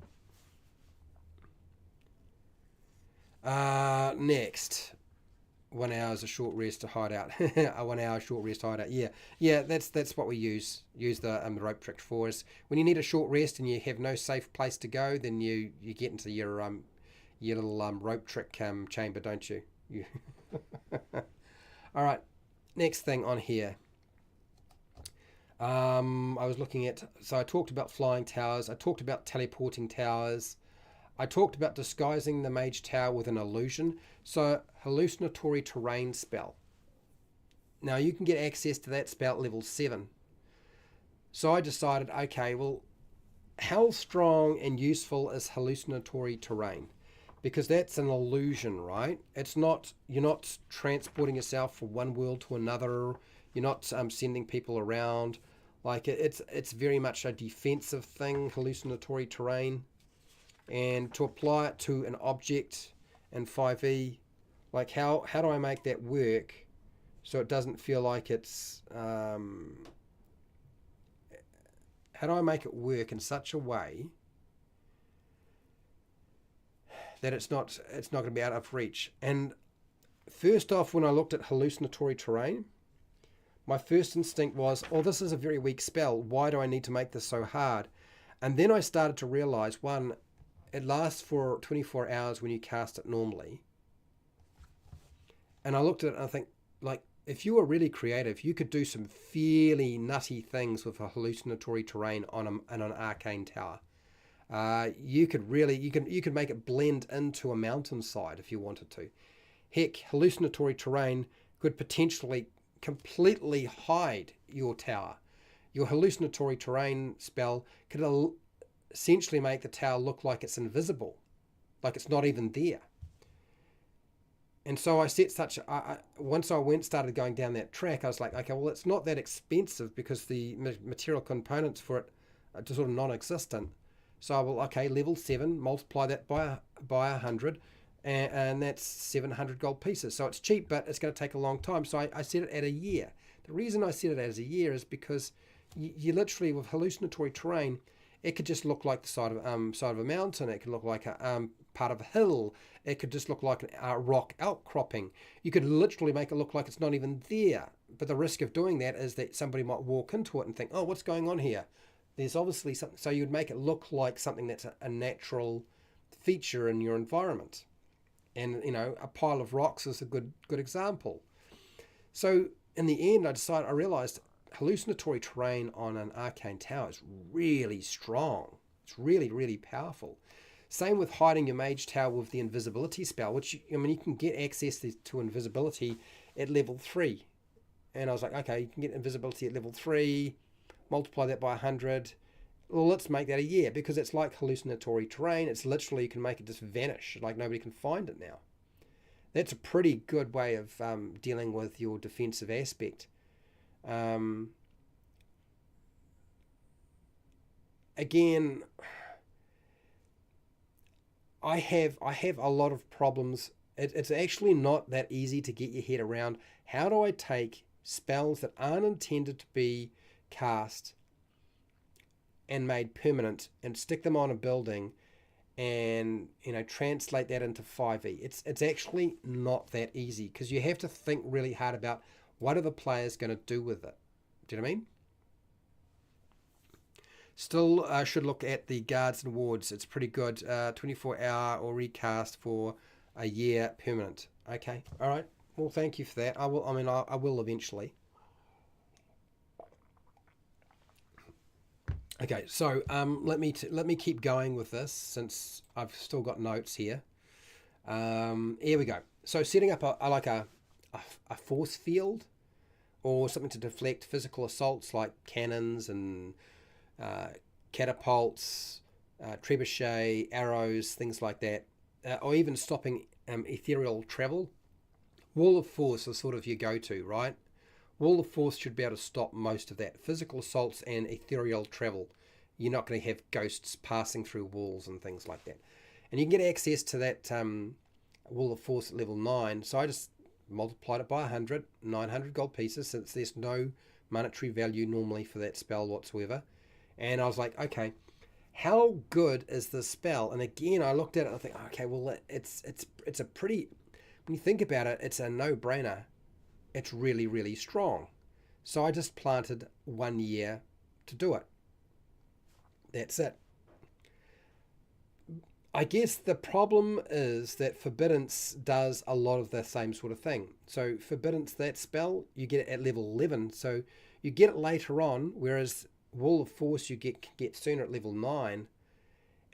Next. 1 hour is a short rest to hide out. A 1 hour short rest to hide out. Yeah. That's what we use the rope trick for. Is when you need a short rest and you have no safe place to go, then you get into your little rope trick chamber, don't you? All right. Next thing on here. I was looking at. So I talked about flying towers. I talked about teleporting towers. I talked about disguising the mage tower with an illusion. So, hallucinatory terrain spell. Now, you can get access to that spell at level 7. So I decided, okay, well, how strong and useful is hallucinatory terrain? Because that's an illusion, right? You're not transporting yourself from one world to another. You're not sending people around. Like, it's very much a defensive thing, hallucinatory terrain. And to apply it to an object in 5e, like how do I make that work so it doesn't feel like it's how do I make it work in such a way that it's not going to be out of reach? And first off, when I looked at hallucinatory terrain, my first instinct was, oh, this is a very weak spell. Why do I need to make this so hard? And then I started to realize, one, it lasts for 24 hours when you cast it normally. And I looked at it and I think, like, if you were really creative, you could do some fairly nutty things with a hallucinatory terrain on an arcane tower. You could really you could make it blend into a mountainside if you wanted to. Heck, hallucinatory terrain could potentially completely hide your tower. Your hallucinatory terrain spell could essentially make the tower look like it's invisible, like it's not even there. And so I set such. Once I started going down that track, I was like, okay, well, it's not that expensive because the material components for it are just sort of non-existent. So I will, okay, level 7, multiply that by 100, and that's 700 gold pieces. So it's cheap, but it's going to take a long time. So I set it at a year. The reason I set it as a year is because you literally, with hallucinatory terrain, it could just look like the side of a mountain. It could look like a part of a hill. It could just look like a rock outcropping. You could literally make it look like it's not even there. But the risk of doing that is that somebody might walk into it and think, oh, what's going on here? There's obviously something. So you'd make it look like something that's a natural feature in your environment. And, a pile of rocks is a good example. So in the end, I realized hallucinatory terrain on an arcane tower is really strong. It's really, really powerful. Same with hiding your mage tower with the invisibility spell, which, you can get access to invisibility at level 3. And I was like, okay, you can get invisibility at level 3, multiply that by 100. Well, let's make that a year, because it's like hallucinatory terrain. It's literally, you can make it just vanish, like nobody can find it now. That's a pretty good way of dealing with your defensive aspect. Again, I have a lot of problems. It's actually not that easy to get your head around. How do I take spells that aren't intended to be cast and made permanent and stick them on a building and translate that into 5e? It's actually not that easy, because you have to think really hard about what are the players going to do with it. Do you know what I mean? Still should look at the guards and wards. It's pretty good. 24-hour or recast for a year permanent. Okay, all right. Well, thank you for that. I will. I will eventually. Okay, so let me keep going with this, since I've still got notes here. Here we go. So setting up a force field, or something to deflect physical assaults like cannons and catapults, trebuchet, arrows, things like that, or even stopping ethereal travel. Wall of Force is sort of your go-to, right? Wall of Force should be able to stop most of that. Physical assaults and ethereal travel. You're not going to have ghosts passing through walls and things like that. And you can get access to that Wall of Force at level 9. So I just multiplied it by 100, 900 gold pieces, since there's no monetary value normally for that spell whatsoever. And I was like, okay, how good is this spell? And again, I looked at it and I think, okay, well, it's a pretty, when you think about it, it's a no-brainer. It's really, really strong. So I just planted 1 year to do it. That's it. I guess the problem is that Forbiddance does a lot of the same sort of thing. So Forbiddance, that spell, you get it at level 11. So you get it later on, whereas Wall of Force you get sooner at level 9.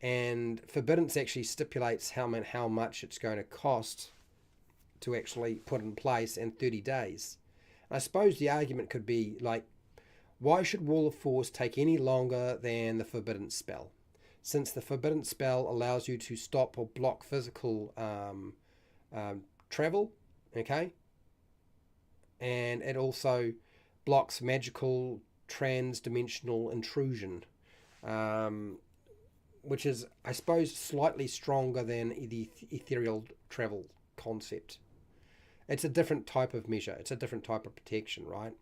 And Forbiddance actually stipulates how much it's going to cost to actually put in place in 30 days. I suppose the argument could be like, why should Wall of Force take any longer than the Forbiddance spell? Since the Forbiddance spell allows you to stop or block physical travel, okay? And it also blocks magical trans-dimensional intrusion, which is, I suppose, slightly stronger than the ethereal travel concept. It's a different type of measure. It's a different type of protection, right?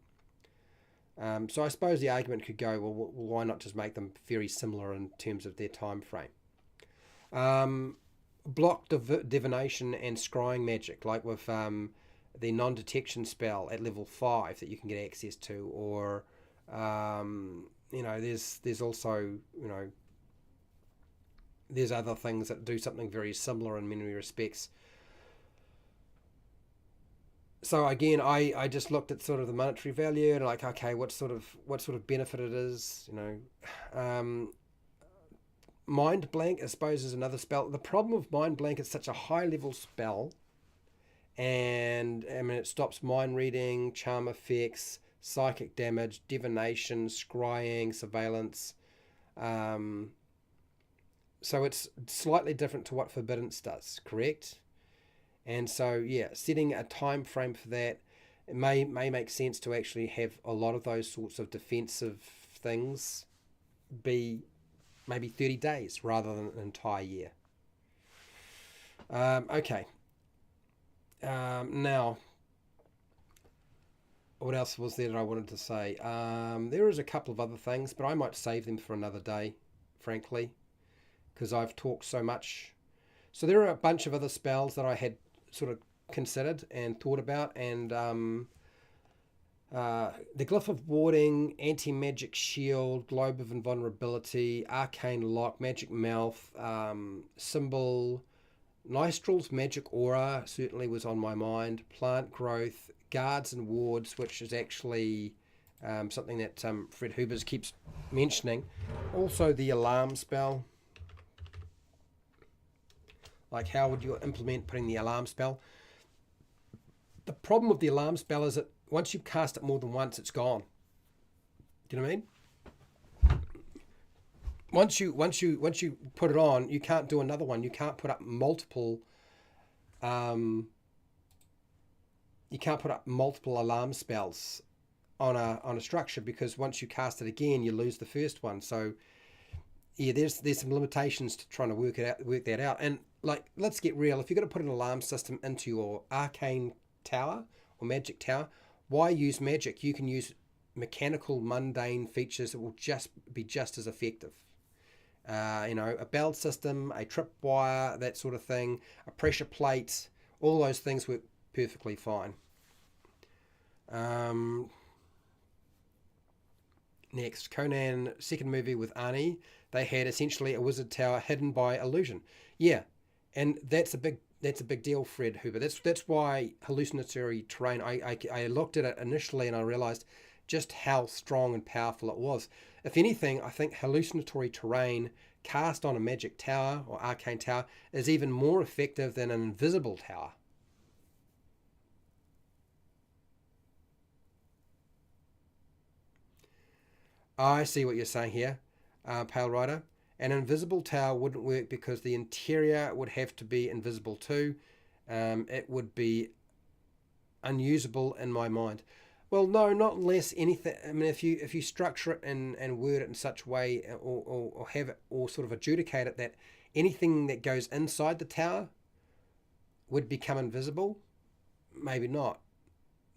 So I suppose the argument could go, well, why not just make them very similar in terms of their time frame? Block divination and scrying magic, like with the non-detection spell at level 5 that you can get access to, or there's also there's other things that do something very similar in many respects. So again, I just looked at sort of the monetary value and like, okay, what sort of benefit it is, Mind Blank, I suppose, is another spell. The problem with Mind Blank, it's such a high level spell, and I mean it stops mind reading, charm effects, psychic damage, divination, scrying, surveillance. Um, so it's slightly different to what Forbiddance does, correct? And so yeah, setting a time frame for that, it may make sense to actually have a lot of those sorts of defensive things be maybe 30 days rather than an entire year. Okay. Now, what else was there that I wanted to say? There is a couple of other things, but I might save them for another day, frankly, because I've talked so much. So there are a bunch of other spells that I had sort of considered and thought about, and the Glyph of Warding, Anti-Magic Shield, Globe of Invulnerability, Arcane Lock, Magic Mouth, Symbol, Nistral's Magic Aura certainly was on my mind, Plant Growth, Guards and Wards, which is actually something that Fred Hubers keeps mentioning. Also the Alarm spell. Like how would you implement putting the Alarm spell? The problem with the Alarm spell is that once you cast it more than once, it's gone. Do you know what I mean? Once you put it on, you can't do another one. You can't put up multiple. You can't put up multiple alarm spells on a structure, because once you cast it again, you lose the first one. So yeah, there's some limitations to trying to work that out. And like, let's get real. If you're going to put an alarm system into your arcane tower or magic tower, why use magic? You can use mechanical, mundane features that will be just as effective. A bell system, a tripwire, that sort of thing, a pressure plate, all those things work perfectly fine. Next, Conan, second movie with Arnie, they had essentially a wizard tower hidden by illusion. Yeah, and that's a big deal, Fred Huber. That's why hallucinatory terrain. I looked at it initially and I realized just how strong and powerful it was. If anything, I think hallucinatory terrain cast on a magic tower or arcane tower is even more effective than an invisible tower. I see what you're saying here, Pale Rider. An invisible tower wouldn't work because the interior would have to be invisible too. It would be unusable in my mind. Well, no, not unless anything. I mean, if you structure it and word it in such a way, or have it, or sort of adjudicate it that anything that goes inside the tower would become invisible, maybe not.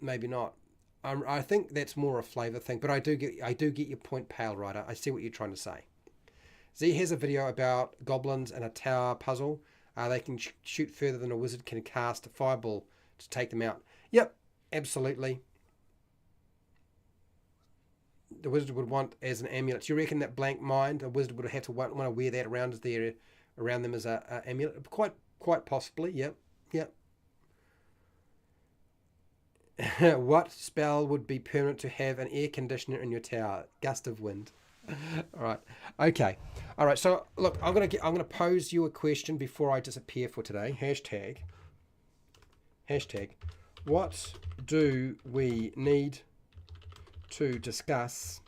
Maybe not. I think that's more a flavour thing, but I do get your point, Pale Rider. I see what you're trying to say. Z has a video about goblins and a tower puzzle. They can shoot further than a wizard can cast a fireball to take them out. Yep, absolutely. The wizard would want as an amulet. Do you reckon that blank mind, a wizard would have to want to wear that around them as a amulet? Quite possibly. Yep. What spell would be permanent to have an air conditioner in your tower? Gust of wind. All right. Okay. All right. So look, I'm gonna pose you a question before I disappear for today. Hashtag. What do we need to discuss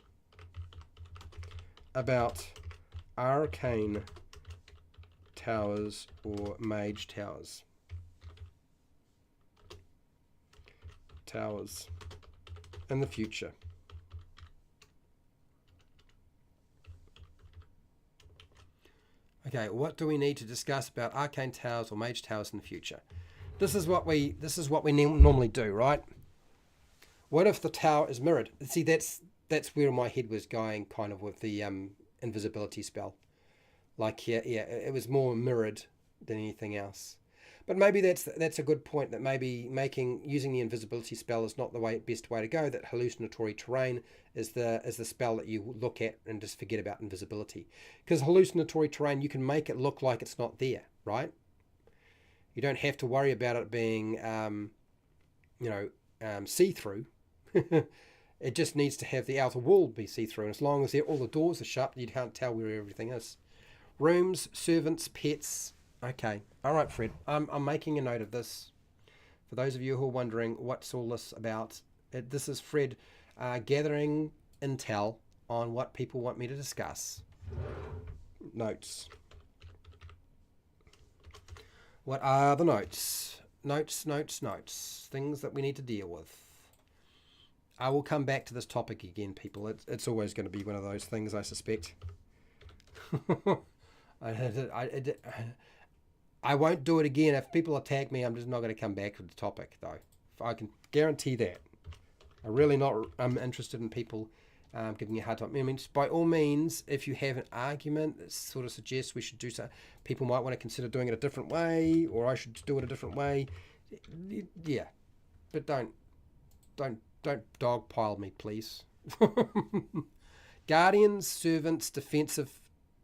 about arcane towers or mage towers? Towers in the future. Okay, what do we need to discuss about arcane towers or mage towers in the future? This is what we normally do, right? What if the tower is mirrored? See, that's where my head was going, kind of, with the invisibility spell. Like, yeah, it was more mirrored than anything else. But maybe that's a good point, that maybe using the invisibility spell is not the best way to go, that hallucinatory terrain is the spell that you look at and just forget about invisibility. Because hallucinatory terrain, you can make it look like it's not there, right? You don't have to worry about it being see-through. It just needs to have the outer wall be see-through, and as long as all the doors are shut, you can't tell where everything is. Rooms, servants, pets. Okay. All right, Fred. I'm making a note of this. For those of you who are wondering what's all this about, this is Fred gathering intel on what people want me to discuss. Notes. What are the notes? Notes. Things that we need to deal with. I will come back to this topic again, people. It's always going to be one of those things, I suspect. I won't do it again. If people attack me, I'm just not going to come back to the topic, though. I can guarantee that. I'm interested in people giving you a hard time. I mean, by all means, if you have an argument that sort of suggests we should do so, people might want to consider doing it a different way, or I should do it a different way. Yeah, but don't dogpile me, please. Guardians, servants, defensive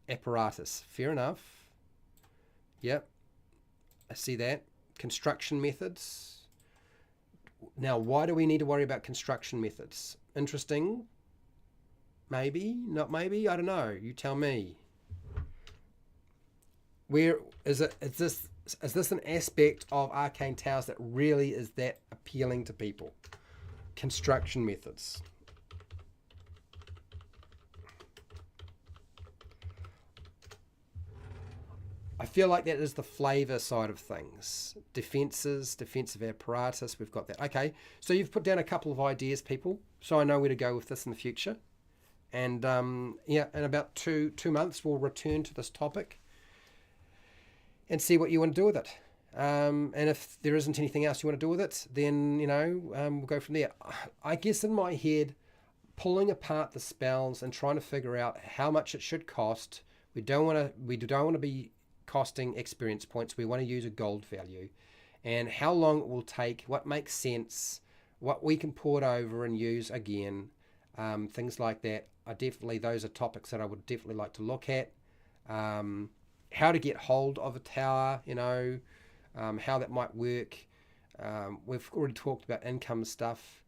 apparatus. Fair enough. Yep, I see that. Construction methods. Now, why do we need to worry about construction methods? Interesting. Maybe, not maybe, I don't know. You tell me. Where is it? Is this an aspect of Arcane Towers that really is that appealing to people? Construction methods. I feel like that is the flavor side of things. Defensive apparatus, we've got that. Okay, so you've put down a couple of ideas, people, so I know where to go with this in the future. And yeah, in about two months, we'll return to this topic and see what you want to do with it. And if there isn't anything else you want to do with it, then, we'll go from there. I guess in my head, pulling apart the spells and trying to figure out how much it should cost. We don't want to be costing experience points. We want to use a gold value, and how long it will take, what makes sense, what we can port over and use again, things like that. Those are topics that I would definitely like to look at. How to get hold of a tower, how that might work. We've already talked about income stuff,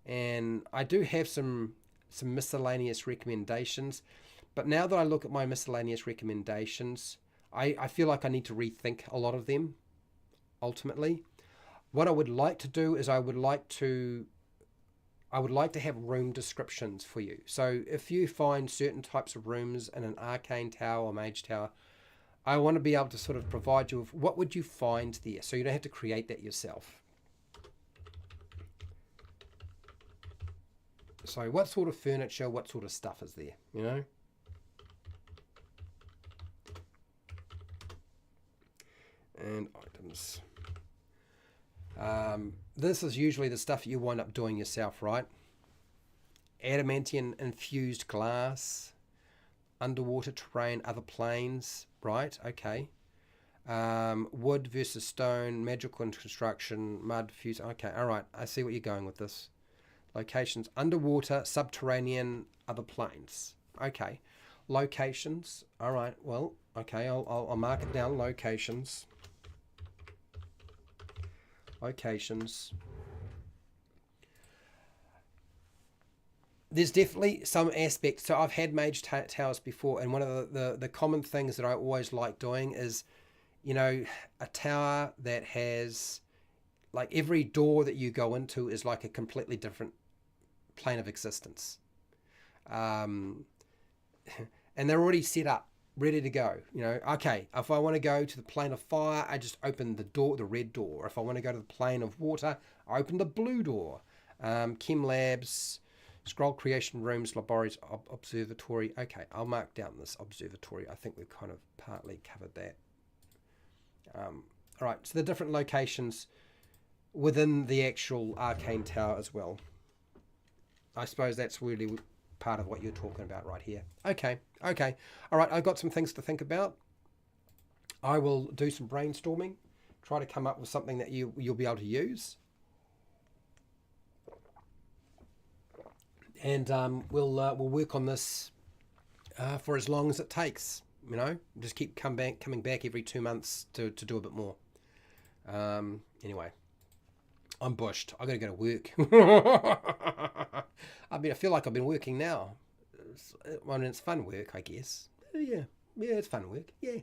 and I do have some miscellaneous recommendations, but now that I look at my miscellaneous recommendations, I feel like I need to rethink a lot of them, ultimately. What I would like to do is I would like to have room descriptions for you. So if you find certain types of rooms in an arcane tower or mage tower, I want to be able to sort of provide you with what would you find there, so you don't have to create that yourself. So what sort of furniture, what sort of stuff is there, And items. This is usually the stuff you wind up doing yourself, right? Adamantium infused glass, underwater terrain, other planes, right? Okay. Wood versus stone, magical construction, mud, fuse. Okay, all right. I see what you're going with this. Locations, underwater, subterranean, other planes. Okay. Locations. All right. Well, okay. I'll mark it down. Locations. There's definitely some aspects. So I've had mage towers before, and one of the common things that I always like doing is, a tower that has, like, every door that you go into is like a completely different plane of existence. And they're already set up, ready to go. Okay, if I want to go to the plane of fire, I just open the red door. If I want to go to the plane of water, I open the blue door. Chem labs, scroll creation rooms, laboratories, observatory. Okay, I'll mark down this observatory. I think we've kind of partly covered that. All right, so the different locations within the actual arcane tower as well. I suppose that's really part of what you're talking about right here. Okay. All right, I've got some things to think about. I will do some brainstorming, try to come up with something that you'll be able to use. And we'll work on this for as long as it takes. Just keep coming back every 2 months to do a bit more. Anyway, I'm bushed. I got to go to work. I feel like I've been working now. It's fun work, I guess. Yeah, Yeah, it's fun work. Yeah.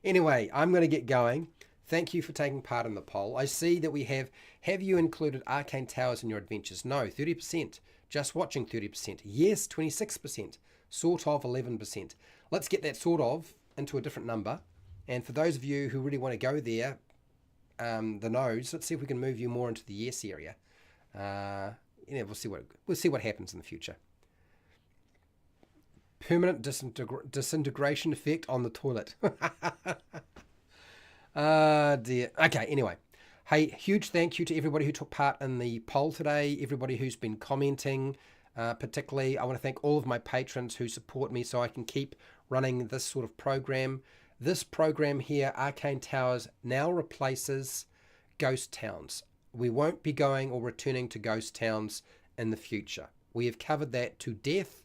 Anyway, I'm going to get going. Thank you for taking part in the poll. I see that we have you included Arcane Towers in your adventures? No, 30%. Just watching, 30%. Yes, 26%. Sort of, 11%. Let's get that sort of into a different number. And for those of you who really want to go there, the no's, let's see if we can move you more into the yes area. We'll see what happens in the future. Permanent disintegration effect on the toilet. Dear. Okay, anyway. Hey, huge thank you to everybody who took part in the poll today, everybody who's been commenting. Particularly, I want to thank all of my patrons who support me so I can keep running this sort of program. This program here, Arcane Towers, now replaces Ghost Towns. We won't be going or returning to Ghost Towns in the future. We have covered that to death.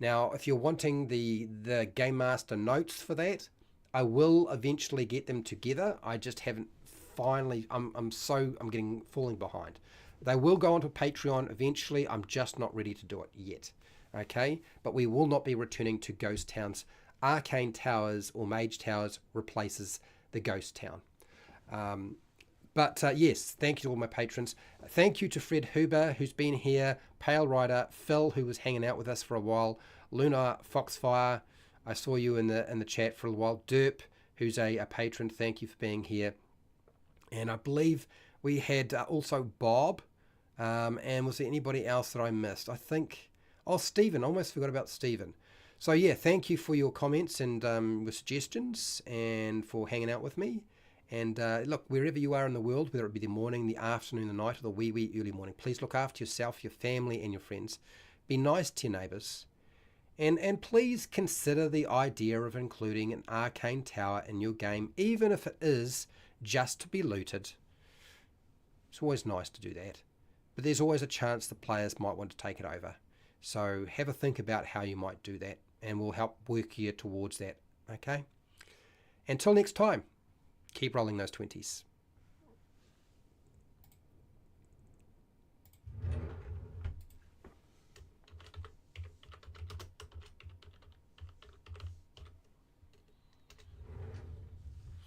Now, if you're wanting the Game Master notes for that, I will eventually get them together. I just haven't finally. I'm falling behind. They will go onto Patreon eventually. I'm just not ready to do it yet. Okay, but we will not be returning to Ghost Towns. Arcane Towers or Mage Towers replaces the Ghost Town. Yes, thank you to all my patrons. Thank you to Fred Huber, who's been here, Pale Rider, Phil, who was hanging out with us for a while, Luna Foxfire, I saw you in the chat for a while, Derp, who's a patron, thank you for being here. And I believe we had also Bob, and was there anybody else that I missed? I think, Stephen, I almost forgot about Stephen. So yeah, thank you for your comments and with suggestions and for hanging out with me. And look, wherever you are in the world, whether it be the morning, the afternoon, the night, or the wee early morning, please look after yourself, your family, and your friends. Be nice to your neighbours. And please consider the idea of including an arcane tower in your game, even if it is just to be looted. It's always nice to do that. But there's always a chance the players might want to take it over. So have a think about how you might do that, and we'll help work you towards that. Okay? Until next time. Keep rolling those 20s.